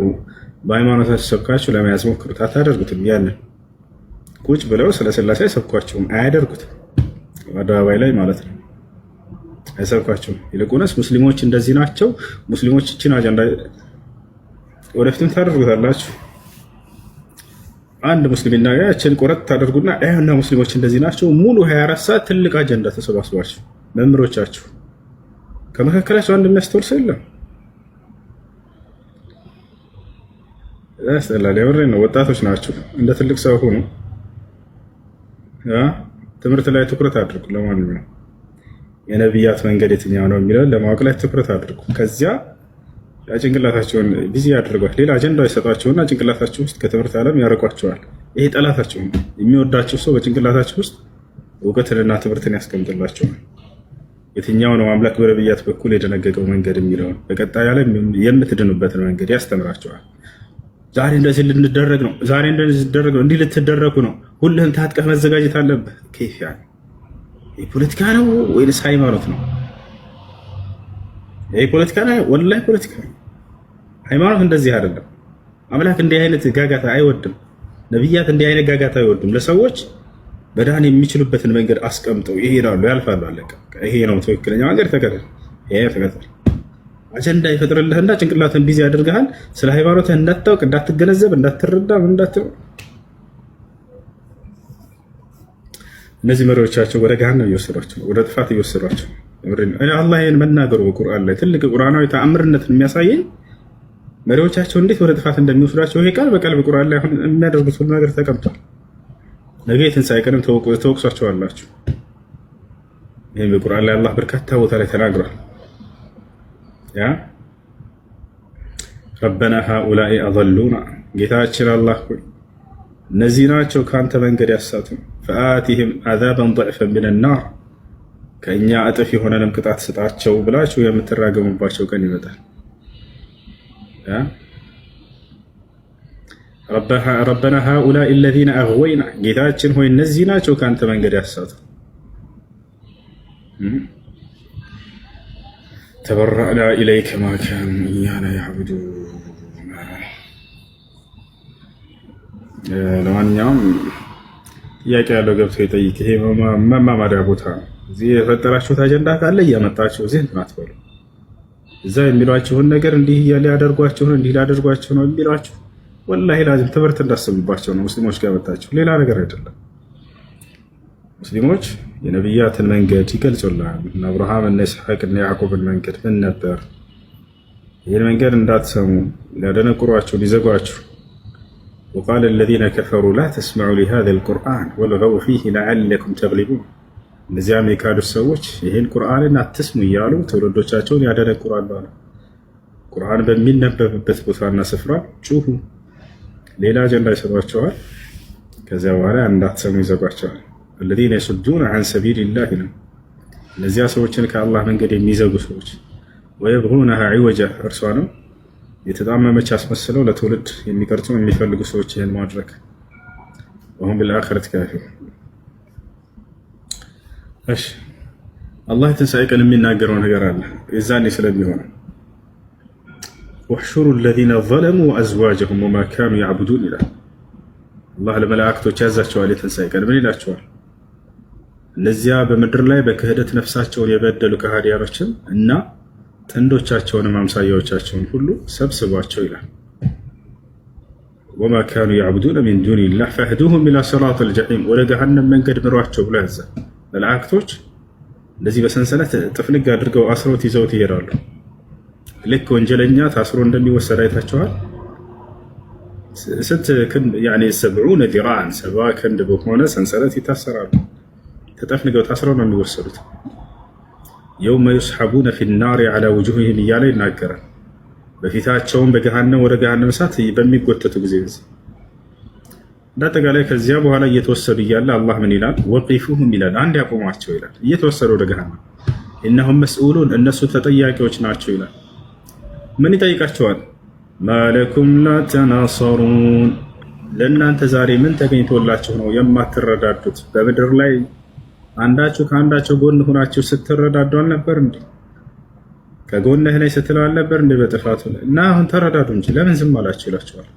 በሃይማኖታችሁ ሰብካችሁ ለመያዝ ሞክሩት። አታደርጉትም። ያንን ቁጭ ብለው ስለ ስላሴ አይሰብኳቸውም፣ አያደርጉትም። አደባባይ ላይ ማለት ነው አይሰብኳቸውም። ይልቁንስ ሙስሊሞች እንደዚህ ናቸው፣ ሙስሊሞች እቺን አጀንዳ ወደፊትም ታደርጉታላችሁ። አንድ ሙስሊም ይናገር እቺን ቆረጥ ታደርጉና አይሁንና ሙስሊሞች እንደዚህ ናቸው ሙሉ 24 ሰዓት ትልቅ አጀንዳ ተሰባስባችሁ መምሮቻችሁ ከመካከላቸው አንድ የሚያስተውል ሰው የለም። ያስጠላል። የምሬ ነው። ወጣቶች ናቸው። እንደ ትልቅ ሰው ሆኑ። ትምህርት ላይ ትኩረት አድርጉ። ለማንኛውም የነቢያት መንገድ የትኛው ነው የሚለው ለማወቅ ላይ ትኩረት አድርጉ። ከዚያ ጭንቅላታቸውን ቢዚ ያደርጓል። ሌላ አጀንዳ ይሰጧቸውና ጭንቅላታቸው ውስጥ ከትምህርት ዓለም ያርቋቸዋል። ይሄ ጠላታቸው ነው። የሚወዳቸው ሰው በጭንቅላታቸው ውስጥ እውቀትንና ትምህርትን ያስቀምጥላቸዋል። የትኛው ነው አምላክ በነቢያት በኩል የደነገገው መንገድ የሚለውን በቀጣይ ዓለም የምትድኑበትን መንገድ ያስተምራቸዋል። ዛሬ እንደዚህ ልንደረግ ነው፣ ዛሬ እንደዚህ ልትደረግ ነው፣ እንዲህ ልትደረጉ ነው፣ ሁልህን ታጥቀህ መዘጋጀት አለብህ። ከይፍ ያ ፖለቲካ ነው ወይስ ሃይማኖት ነው? ይሄ ፖለቲካ ነው፣ ወላሂ ፖለቲካ ነው። ሃይማኖት እንደዚህ አይደለም። አምላክ እንዲህ አይነት ጋጋታ አይወድም። ነብያት እንዲህ አይነት ጋጋታ አይወድም። ለሰዎች በዳን የሚችሉበትን መንገድ አስቀምጠው ይሄዳሉ፣ ያልፋሉ። አለቀ። ይሄ ነው ትክክለኛ መንገድ፣ ተከተል። ይሄ ተከተል። አጀንዳ ይፈጥርልህና ጭንቅላትን ቢዚ ያደርግሃል። ስለ ሃይማኖትህ እንዳታውቅ፣ እንዳትገነዘብ፣ እንዳትረዳ እነዚህ መሪዎቻቸው ወደ ገሃነም እየወሰዷቸው፣ ወደ ጥፋት እየወሰዷቸው። አላህ ይህን መናገሩ በቁርአን ላይ ትልቅ ቁርአናዊ ተአምርነትን የሚያሳየኝ መሪዎቻቸው እንዴት ወደ ጥፋት እንደሚወስዷቸው ይሄ ቃል በቃል በቁርአን ላይ አሁን የሚያደርጉት ሁሉ ነገር ተቀምጧል። ነገ የትንሣኤ ቀንም ተወቅሷቸዋላችሁ። ይህም በቁርአን ላይ አላህ በርካታ ቦታ ላይ ተናግሯል። ያ ረበና ሃኡላኢ አضሉና፣ ጌታችን አላህ ሆይ እነዚህ ናቸው ከአንተ መንገድ ያሳቱን፣ ፈአቲህም አዛበን ضዕፈን ሚነ ናር፣ ከእኛ እጥፍ የሆነንም ቅጣት ስጣቸው ብላችሁ የምትራገሙባቸው ቀን ይመጣል። ረበና ሃኡላኢ አለዚነ አግወይና፣ ጌታችን ሆይ እነዚህ ናቸው ከአንተ መንገድ ያሳቱን። ተበረእና ኢለይከ ማ ካኑ ኢያና ያዕቡዱን። ለማንኛውም ጥያቄ ያለው ገብቶ ይጠይቅ። ይሄ መማማሪያ ቦታ ነው። እዚህ የፈጠራችሁት አጀንዳ ካለ እያመጣችሁ እዚህ እንትን አትበሉ። እዛ የሚሏችሁን ነገር እንዲህ ሊያደርጓችሁ ነው እንዲህ ሊያደርጓችሁ ነው የሚሏችሁ ወላሂ ላዚም ትምህርት እንዳሰቡባቸው ነው ሙስሊሞች ጋር መጣችሁ፣ ሌላ ነገር አይደለም። ሙስሊሞች የነቢያትን መንገድ ይገልጹልናል። እነ አብርሃም እነ ኢስሐቅ እነ ያዕቆብን መንገድ ምን ነበር? ይህን መንገድ እንዳትሰሙ ሊያደነቁሯችሁ ሊዘጓችሁ وقال الذين كفروا لا تسمعوا لهذا القرآن والغوا فيه لعلكم تغلبون። እነዚያም የካዱት ሰዎች ይህን ቁርአንን አትስሙ እያሉ ትውልዶቻቸውን ያደነቁራሉ አለ። ቁርአን በሚነበብበት ቦታና ስፍራ ጩሁ፣ ሌላ አጀንዳ ይሰጧቸዋል። ከዚያ በኋላ እንዳትሰሙ ይዘጓቸዋል። الذين يصدون عن سبيل الله ነው እነዚያ ሰዎችን ከአላህ መንገድ የሚዘጉ ሰዎች። ويبغونها عوجا እርሷ ነው የተጣመመች አስመስለው ለትውልድ የሚቀርጹ የሚፈልጉ ሰዎች ይህን ማድረግ وهم بالآخرة كافرون። እሺ አላህ ትንሣኤ ቀን የሚናገረው ነገር አለ የዛኔ ስለሚሆን واحشروا الذين ظلموا وأزواجهم وما كانوا يعبدون ይላል አላህ ለመላእክቶች ያዛቸዋል። የትንሣኤ ቀን ምን ይላቸዋል? እነዚያ በምድር ላይ በክህደት ነፍሳቸውን የበደሉ ከሃዲያኖችን እና ጥንዶቻቸውንም አምሳያዎቻቸውን ሁሉ ሰብስቧቸው ይላል። ወማ ካኑ ያዕቡዱነ ሚን ዱኒላህ ፈህዱሁም ኢላ ሲራጢል ጀሒም፣ ወደ ገሃነም መንገድ ምሯቸው ብሎ ያዛል። መላእክቶች እንደዚህ በሰንሰለት ጥፍንግ አድርገው አስሮት ይዘውት ይሄዳሉ። ልክ ወንጀለኛ ታስሮ እንደሚወሰድ አይታቸዋል። ስንት ክንድ ያኔ 70 ዲራን 70 ክንድ በሆነ ሰንሰለት ይታሰራሉ። ተጠፍንገው ታስረው ነው የሚወሰዱት። የውመ ዩስሐቡነ ፊናሪ ዐላ ውጁሂሂም እያለ ይናገራል። በፊታቸውም በገሃነም ወደ ገሃነም እሳት በሚጎተቱ ጊዜ እንዳጠቃላይ ከዚያ በኋላ እየተወሰዱ እያለ አላህ ምን ይላል? ወቂፉሁም ይላል፣ አንድ ያቆሟቸው ይላል። እየተወሰዱ ወደ ገሃነም ኢነሁም መስኡሉን፣ እነሱ ተጠያቂዎች ናቸው ይላል። ምን ይጠይቃቸዋል? ማለኩም ላ ተናሰሩን፣ ለእናንተ ዛሬ ምን ተገኝቶላችሁ ነው የማትረዳዱት? በምድር ላይ አንዳችሁ ከአንዳቸው ጎን ሆናችሁ ስትረዳዱ አልነበር እንዴ? ከጎንህ ላይ ስትለው አልነበር እንዴ በጥፋቱ ላይ? እና አሁን ተረዳዱ እንጂ ለምን ዝም አላችሁ ይላቸዋል።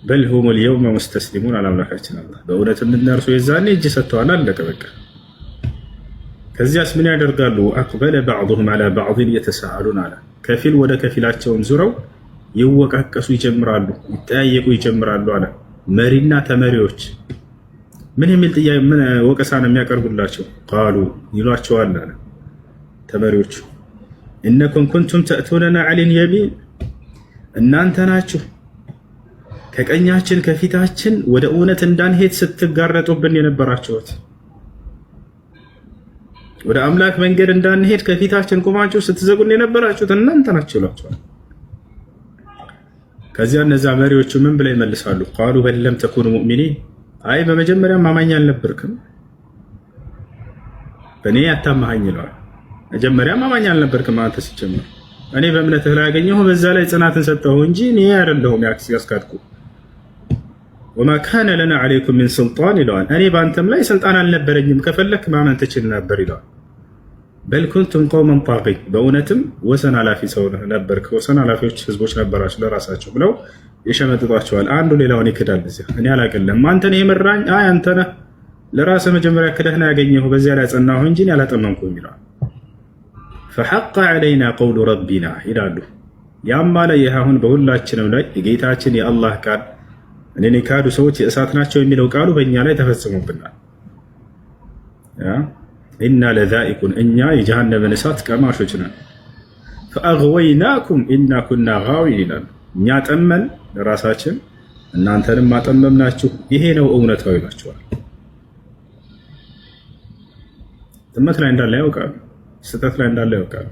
በል ሁም ልየውመ ሙስተስሊሙን አላምላካችን አላህ በእውነትም እነርሱ የዛኔ እጅ ሰጥተዋል፣ አለቀ በቃ። ከዚያስ ምን ያደርጋሉ? አቅበለ ባዕዱሁም ዐላ ባዕድን የተሳአሉን አለ። ከፊል ወደ ከፊላቸውን ዙረው ይወቃቀሱ ይጀምራሉ፣ ይጠያየቁ ይጀምራሉ አለ። መሪና ተመሪዎች ምን የሚል ጥያቄ ምን ወቀሳ ነው የሚያቀርቡላቸው? ቃሉ ይሏቸዋል አለ ተመሪዎቹ እነኩም ኩንቱም ተእቱነና ዐለል የሚን፣ እናንተ ናችሁ ከቀኛችን ከፊታችን ወደ እውነት እንዳንሄድ ስትጋረጡብን የነበራችሁት፣ ወደ አምላክ መንገድ እንዳንሄድ ከፊታችን ቁማችሁ ስትዘጉን የነበራችሁት እናንተ ናችሁ ይሏቸዋል። ከዚያ እነዚያ መሪዎቹ ምን ብለው ይመልሳሉ? ቃሉ በል ለም ተኩኑ ሙእሚኒን፣ አይ በመጀመሪያ ማማኝ አልነበርክም፣ በእኔ አታማኸኝ ይለዋል። መጀመሪያ ማማኝ አልነበርክም አንተ ሲጀምር፣ እኔ በእምነትህ ላይ ያገኘሁ በዛ ላይ ጽናትን ሰጠሁ እንጂ እኔ አይደለሁም ያስካድኩ። ወማ ካነ ለና ዐለይኩም ሚን ሱልጣን ይለዋል። እኔ በአንተም ላይ ስልጣን አልነበረኝም፣ ከፈለክ ማመን ትችል ነበር ይለዋል። በል ኩንቱም ቀውመን ጣጊን፣ በእውነትም ወሰን አላፊ ሰው ነበርክ፣ ወሰን አላፊዎች ህዝቦች ነበራችሁ ለራሳቸው ብለው ይሸመጥጧቸዋል። አንዱ ሌላውን ይክዳል። እዚያ እኔ አላቅልም፣ አንተ ነህ የመራኝ፣ አይ አንተ ነህ ለራስህ መጀመሪያ ክደህ ነው ያገኘሁ፣ በዚያ ላይ ጸናሁ እንጂ እኔ አላጠመንኩም ይለዋል። ፈሐቀ ዐለይና ቀውሉ ረቢና ይላሉ። ያም ማለ ይህ አሁን በሁላችንም ላይ የጌታችን የአላህ ቃል እኔን የካዱ ሰዎች የእሳት ናቸው የሚለው ቃሉ በእኛ ላይ ተፈጽሞብናል። ኢና ለዛኢቁን፣ እኛ የጀሃነምን እሳት ቀማሾች ነን። ፈአግወይናኩም ኢና ኩና ጋዊን ይላሉ። እኛ ጠመን ለራሳችን እናንተንም ማጠመምናችሁ፣ ይሄ ነው እውነታው ይላቸዋል። ጥመት ላይ እንዳለ ያውቃሉ፣ ስህተት ላይ እንዳለ ያውቃሉ።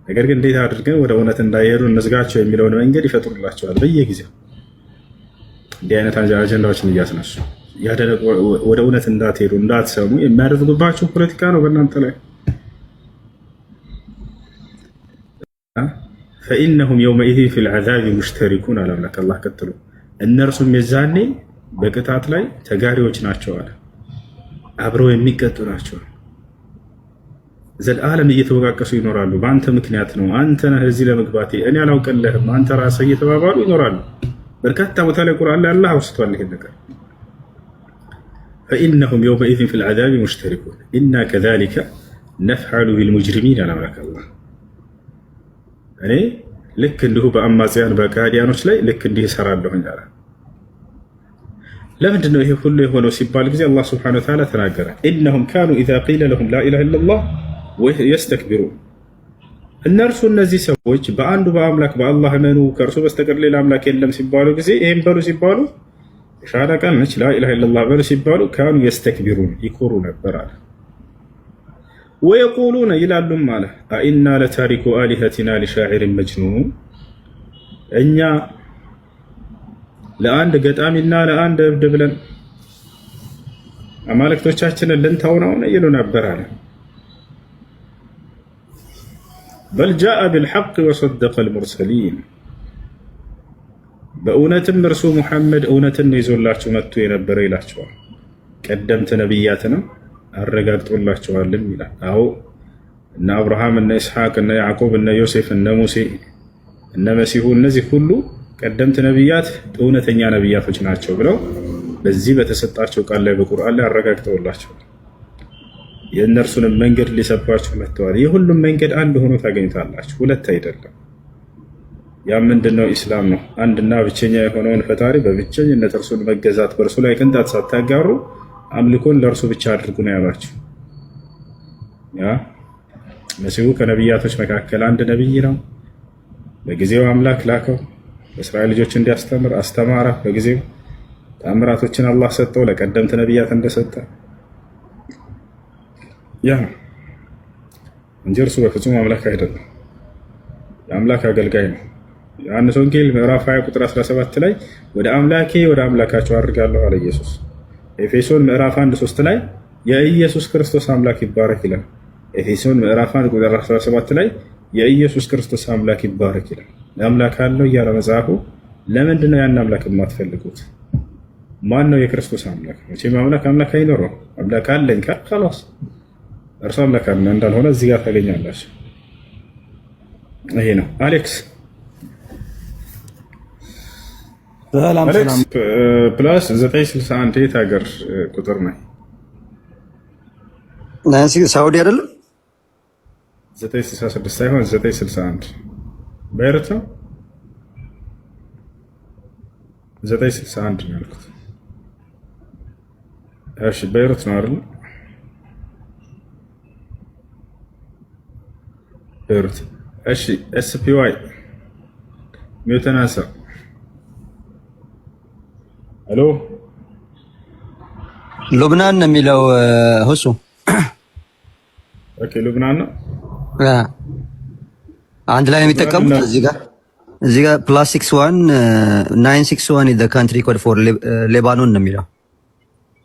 ነገር ግን እንዴት አድርገን ወደ እውነት እንዳይሄዱ እንዝጋቸው የሚለውን መንገድ ይፈጥሩላቸዋል። በየጊዜው እንዲህ አይነት አጀንዳዎችን እያስነሱ ወደ እውነት እንዳትሄዱ እንዳትሰሙ የሚያደርጉባችሁ ፖለቲካ ነው በእናንተ ላይ። ፈኢነሁም የውመኢዚን ፊል ዐዛቢ ሙሽተሪኩን አለ አምላክ አላህ ቀጥሎ፣ እነርሱም የዛኔ በቅጣት ላይ ተጋሪዎች ናቸው አለ፣ አብረው የሚቀጡ ናቸው። ዘላለም እየተወቃቀሱ ይኖራሉ። በአንተ ምክንያት ነው፣ አንተ ነህ እዚህ ለመግባቴ፣ እኔ አላውቅልህም፣ አንተ ራስህ እየተባባሉ ይኖራሉ። በርካታ ቦታ ላይ ቁርአን ላይ አላህ አውስቷል ይሄን ነገር። فإنهم يومئذ في العذاب مشتركون إنا كذلك نفعل بالمجرمين على ملك الله እኔ ልክ እንዲሁ በአማጽያን በካዲያኖች ላይ ልክ እንዲህ እሰራለሁ እንላለን። ለምንድን ነው ይሄ ሁሉ የሆነው ሲባል ጊዜ አላህ ሱብሓነሁ ወተዓላ ተናገረ። إنهم كانوا إذا قيل لهم لا إله إلا الله يستكبرون እነርሱ እነዚህ ሰዎች በአንዱ በአምላክ በአላህ እመኑ ከእርሱ በስተቀር ሌላ አምላክ የለም ሲባሉ ጊዜ ይሄን በሉ ሲባሉ ሻዳ ቃል ነች ላ ኢላሃ ኢለላህ በሉ ሲባሉ ካኑ የስተክቢሩን ይኮሩ ነበር አለ። ወየቁሉነ ይላሉም አለ አኢና ለታሪኩ አሊሀቲና ሊሻዒሪን መጅኑን እኛ ለአንድ ገጣሚና ለአንድ እብድ ብለን አማልክቶቻችንን ልንተው ነው ይሉ ነበር አለ። በል ጃአ ቢልሐቅ ወሰደቀ አልሙርሰሊን በእውነትም እርሱ ሙሐመድ እውነትን ይዞላችሁ መጥቶ የነበረ ይላቸዋል። ቀደምት ነቢያትንም አረጋግጦላቸዋልም ይላል። አዎ እነ አብርሃም፣ እነ ኢስሐቅ፣ እነ ያዕቆብ፣ እነ ዮሴፍ፣ እነ ሙሴ፣ እነ መሲሁ እነዚህ ሁሉ ቀደምት ነቢያት እውነተኛ ነቢያቶች ናቸው ብለው በዚህ በተሰጣቸው ቃል ላይ በቁርአን ላይ አረጋግጠውላቸዋል። የእነርሱንም መንገድ ሊሰብኳችሁ መጥተዋል። የሁሉም መንገድ አንድ ሆኖ ታገኙታላችሁ፣ ሁለት አይደለም። ያ ምንድነው? ኢስላም ነው። አንድና ብቸኛ የሆነውን ፈጣሪ በብቸኝነት እርሱን መገዛት፣ በእርሱ ላይ ቅንጣት ሳታጋሩ አምልኮን ለእርሱ ብቻ አድርጉ ነው ያሏቸው። ያ መሲሁ ከነቢያቶች መካከል አንድ ነቢይ ነው። በጊዜው አምላክ ላከው፣ ለእስራኤል ልጆች እንዲያስተምር አስተማረ። በጊዜው ተአምራቶችን አላህ ሰጠው፣ ለቀደምት ነቢያት እንደሰጠ ያ ነው እንጂ እርሱ በፍጹም አምላክ አይደለም። የአምላክ አገልጋይ ነው። ዮሐንስ ወንጌል ምዕራፍ 20 ቁጥር 17 ላይ ወደ አምላኬ ወደ አምላካቸው አድርጋለሁ አለ ኢየሱስ። ኤፌሶን ምዕራፍ 1:3 ላይ የኢየሱስ ክርስቶስ አምላክ ይባረክ ይላል። ኤፌሶን ምዕራፍ 1 ቁጥር 17 ላይ የኢየሱስ ክርስቶስ አምላክ ይባረክ ይላል። አምላክ አለው እያለ መጽሐፉ። ለምንድን ነው ያን አምላክ የማትፈልጉት? ማን ነው የክርስቶስ አምላክ? መቼም አምላክ አይኖረው። አምላክ አለኝ ካል خلاص እርሱ አምላክ አለ እንዳልሆነ እዚህ ጋር ታገኛላችሁ። ይሄ ነው አሌክስ ፕላስ 961 የት ሀገር ቁጥር ነው? ሳውዲ አይደለም 966 ሳይሆን 961 በኤርት ነው። 961 ነው ያልኩት። እሺ በኤርት ነው አይደል? በኤርት። እሺ ኤስፒዋይ ሚውተናሳ ሄሎ ሉብናን ነው የሚለው ሁሱ። ኦኬ ሉብናን ነው አንድ ላይ ነው የሚጠቀሙት። እዚህ ጋር +61 961 is the country code for ሌባኖን ነው የሚለው።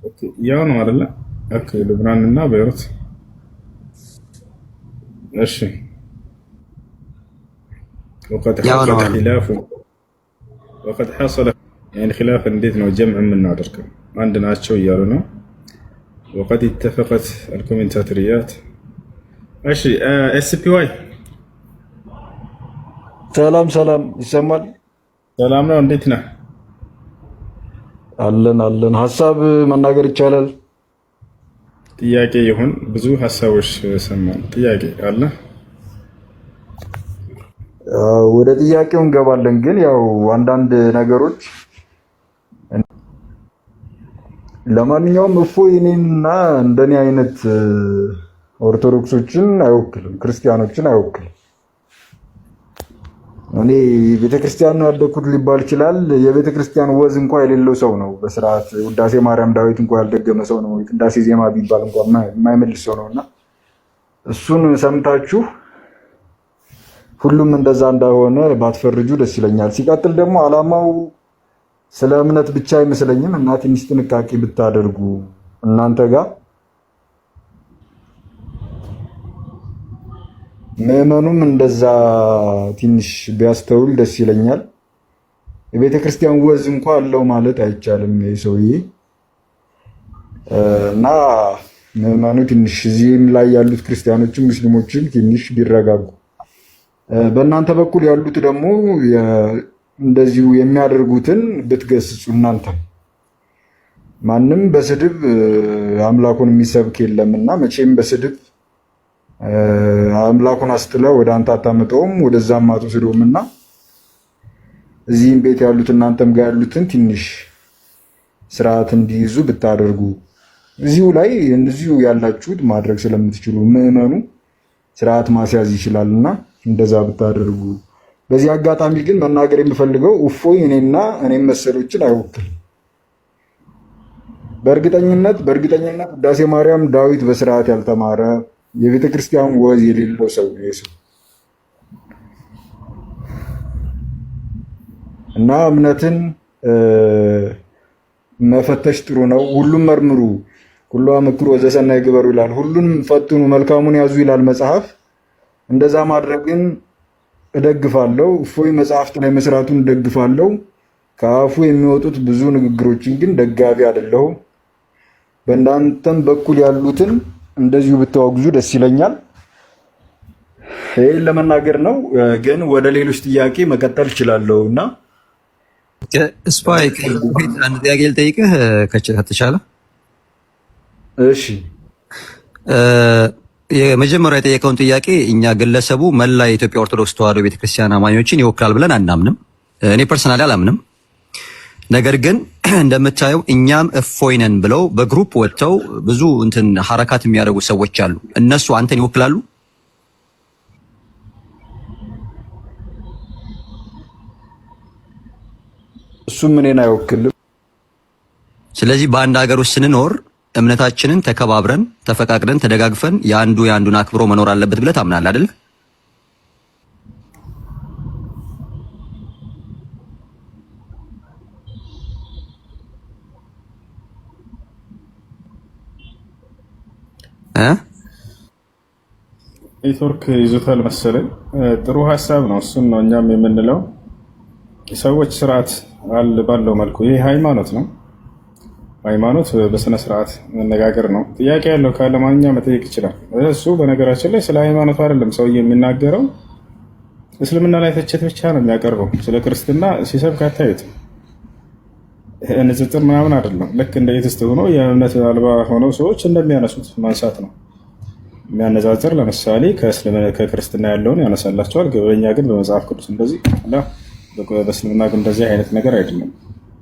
ኦኬ ያው ነው አይደለ? ኦኬ ሉብናን እና ቤይሩት። እሺ وقد حصل يعني خلاف እንዴት ነው ጀምዕ የምናደርገው? አንድ ናቸው እያሉ ነው። وقد اتفقت الكومنتاتوريات እሺ ኤስፒዋይ ሰላም ይሰማል? ሰላም ነው። እንዴት ነህ? አለን ሀሳብ መናገር ይቻላል? ጥያቄ ይሁን ብዙ ሀሳቦች ሰማን። ጥያቄ አለ? ወደ ጥያቄው እንገባለን። ግን ያው አንዳንድ ነገሮች ለማንኛውም እፎይ እኔንና እንደኔ አይነት ኦርቶዶክሶችን አይወክልም፣ ክርስቲያኖችን አይወክልም። እኔ ቤተክርስቲያን ነው ያደኩት ሊባል ይችላል። የቤተክርስቲያን ወዝ እንኳን የሌለው ሰው ነው። በስርዓት ውዳሴ ማርያም ዳዊት እንኳን ያልደገመ ሰው ነው። ቅዳሴ ዜማ ቢባል እንኳን የማይመልስ ሰው ነውና እሱን ሰምታችሁ ሁሉም እንደዛ እንዳሆነ ባትፈርጁ ደስ ይለኛል። ሲቀጥል ደግሞ አላማው ስለ እምነት ብቻ አይመስለኝም እና ትንሽ ጥንቃቄ ብታደርጉ እናንተ ጋር ምዕመኑም እንደዛ ትንሽ ቢያስተውል ደስ ይለኛል። የቤተ ክርስቲያን ወዝ እንኳን አለው ማለት አይቻልም ሰውዬ እና ምዕመኑ ትንሽ እዚህም ላይ ያሉት ክርስቲያኖችም ሙስሊሞችም ትንሽ ቢረጋጉ፣ በእናንተ በኩል ያሉት ደግሞ እንደዚሁ የሚያደርጉትን ብትገስጹ። እናንተ ማንም በስድብ አምላኩን የሚሰብክ የለምና መቼም በስድብ አምላኩን አስጥለ ወደ አንተ አታመጣውም፣ ወደዛም አትወስደውምና እዚህም ቤት ያሉት እናንተም ጋር ያሉትን ትንሽ ስርዓት እንዲይዙ ብታደርጉ፣ እዚሁ ላይ እዚሁ ያላችሁት ማድረግ ስለምትችሉ ምዕመኑ ስርዓት ማስያዝ ይችላልና እንደዛ ብታደርጉ። በዚህ አጋጣሚ ግን መናገር የምፈልገው እፎይ እኔም መሰሎችን አይወክልም። በእርግጠኝነት ውዳሴ ማርያም ዳዊት በስርዓት ያልተማረ የቤተ ክርስቲያን ወዝ የሌለው ሰው ነው እና እምነትን መፈተሽ ጥሩ ነው። ሁሉም መርምሩ፣ ሁሉ አመክሩ ወዘሰናይ ግበሩ ይላል። ሁሉንም ፈትኑ መልካሙን ያዙ ይላል መጽሐፍ። እንደዛ ማድረግን እደግፋለሁ። እፎይ መጽሐፍት ላይ መስራቱን እደግፋለሁ። ከአፉ የሚወጡት ብዙ ንግግሮችን ግን ደጋፊ አይደለሁም። በእናንተም በኩል ያሉትን እንደዚሁ ብታወግዙ ደስ ይለኛል። ይሄን ለመናገር ነው። ግን ወደ ሌሎች ጥያቄ መቀጠል እችላለሁ እና ስፓይክ አንድ ጥያቄ ልጠይቅህ ከተቻለ? እሺ። የመጀመሪያው የጠየቀውን ጥያቄ እኛ ግለሰቡ መላ የኢትዮጵያ ኦርቶዶክስ ተዋሕዶ ቤተክርስቲያን አማኞችን ይወክላል ብለን አናምንም። እኔ ፐርሰናሊ አላምንም። ነገር ግን እንደምታየው እኛም እፎይ ነን ብለው በግሩፕ ወጥተው ብዙ ሐረካት የሚያደርጉ ሰዎች አሉ። እነሱ አንተን ይወክላሉ? እሱም እኔን አይወክልም። ስለዚህ በአንድ ሀገር ውስጥ ስንኖር እምነታችንን ተከባብረን ተፈቃቅረን ተደጋግፈን የአንዱን አክብሮ መኖር አለበት ብለህ ታምናለህ አይደል? ኔትወርክ ይዞታል መሰለኝ። ጥሩ ሀሳብ ነው። እሱን ነው እኛም የምንለው። ሰዎች ስርዓት ባለው መልኩ ይህ ሃይማኖት ነው። ሃይማኖት በስነ ስርዓት መነጋገር ነው። ጥያቄ ያለው ካለ ማንኛውም መጠየቅ ይችላል። እሱ በነገራችን ላይ ስለ ሃይማኖት አይደለም ሰውዬ የሚናገረው፣ እስልምና ላይ ትችት ብቻ ነው የሚያቀርበው። ስለ ክርስትና ሲሰብክ አታዩትም። ንጽጽር ምናምን አይደለም። ልክ እንደ ኤቲስት ሆኖ የእምነት አልባ ሆነው ሰዎች እንደሚያነሱት ማንሳት ነው የሚያነጻጽር። ለምሳሌ ከክርስትና ያለውን ያነሳላቸዋል። በእኛ ግን በመጽሐፍ ቅዱስ እንደዚህ በእስልምና ግን እንደዚህ አይነት ነገር አይደለም።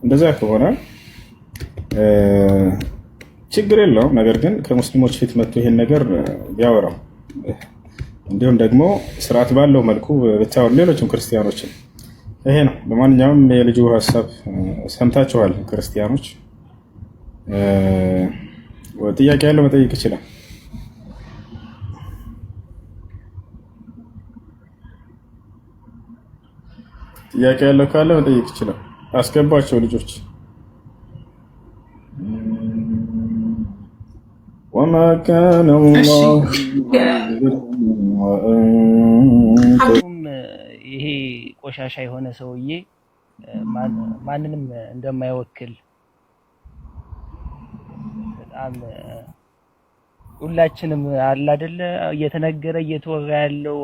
እንደዚያ ከሆነ ችግር የለውም። ነገር ግን ከሙስሊሞች ፊት መጥቶ ይሄን ነገር ቢያወራው፣ እንዲሁም ደግሞ ስርዓት ባለው መልኩ ብታወሩ ሌሎችም ክርስቲያኖችን ይሄ ነው። ለማንኛውም የልጁ ሀሳብ ሰምታችኋል። ክርስቲያኖች ጥያቄ ያለው መጠየቅ ይችላል። ጥያቄ ያለው ካለ መጠየቅ ይችላል። አስገባቸው ልጆች። ወማ ካነ ይሄ ቆሻሻ የሆነ ሰውዬ ማንንም እንደማይወክል በጣም ሁላችንም አለ አይደለ እየተነገረ እየተወራ ያለው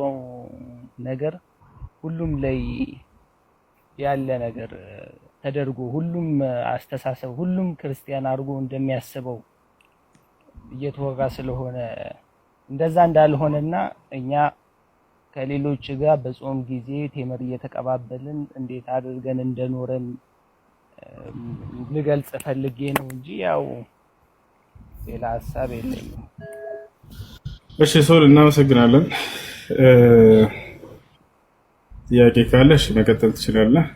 ነገር ሁሉም ላይ ያለ ነገር ተደርጎ ሁሉም አስተሳሰብ ሁሉም ክርስቲያን አድርጎ እንደሚያስበው እየተወራ ስለሆነ እንደዛ እንዳልሆነና እኛ ከሌሎች ጋር በጾም ጊዜ ቴምር እየተቀባበልን እንዴት አድርገን እንደኖረን ልገልጽ ፈልጌ ነው እንጂ ያው ሌላ ሀሳብ የለኝም። እሺ ሶል እናመሰግናለን። ጥያቄ ካለሽ መቀጠል ትችላለህ።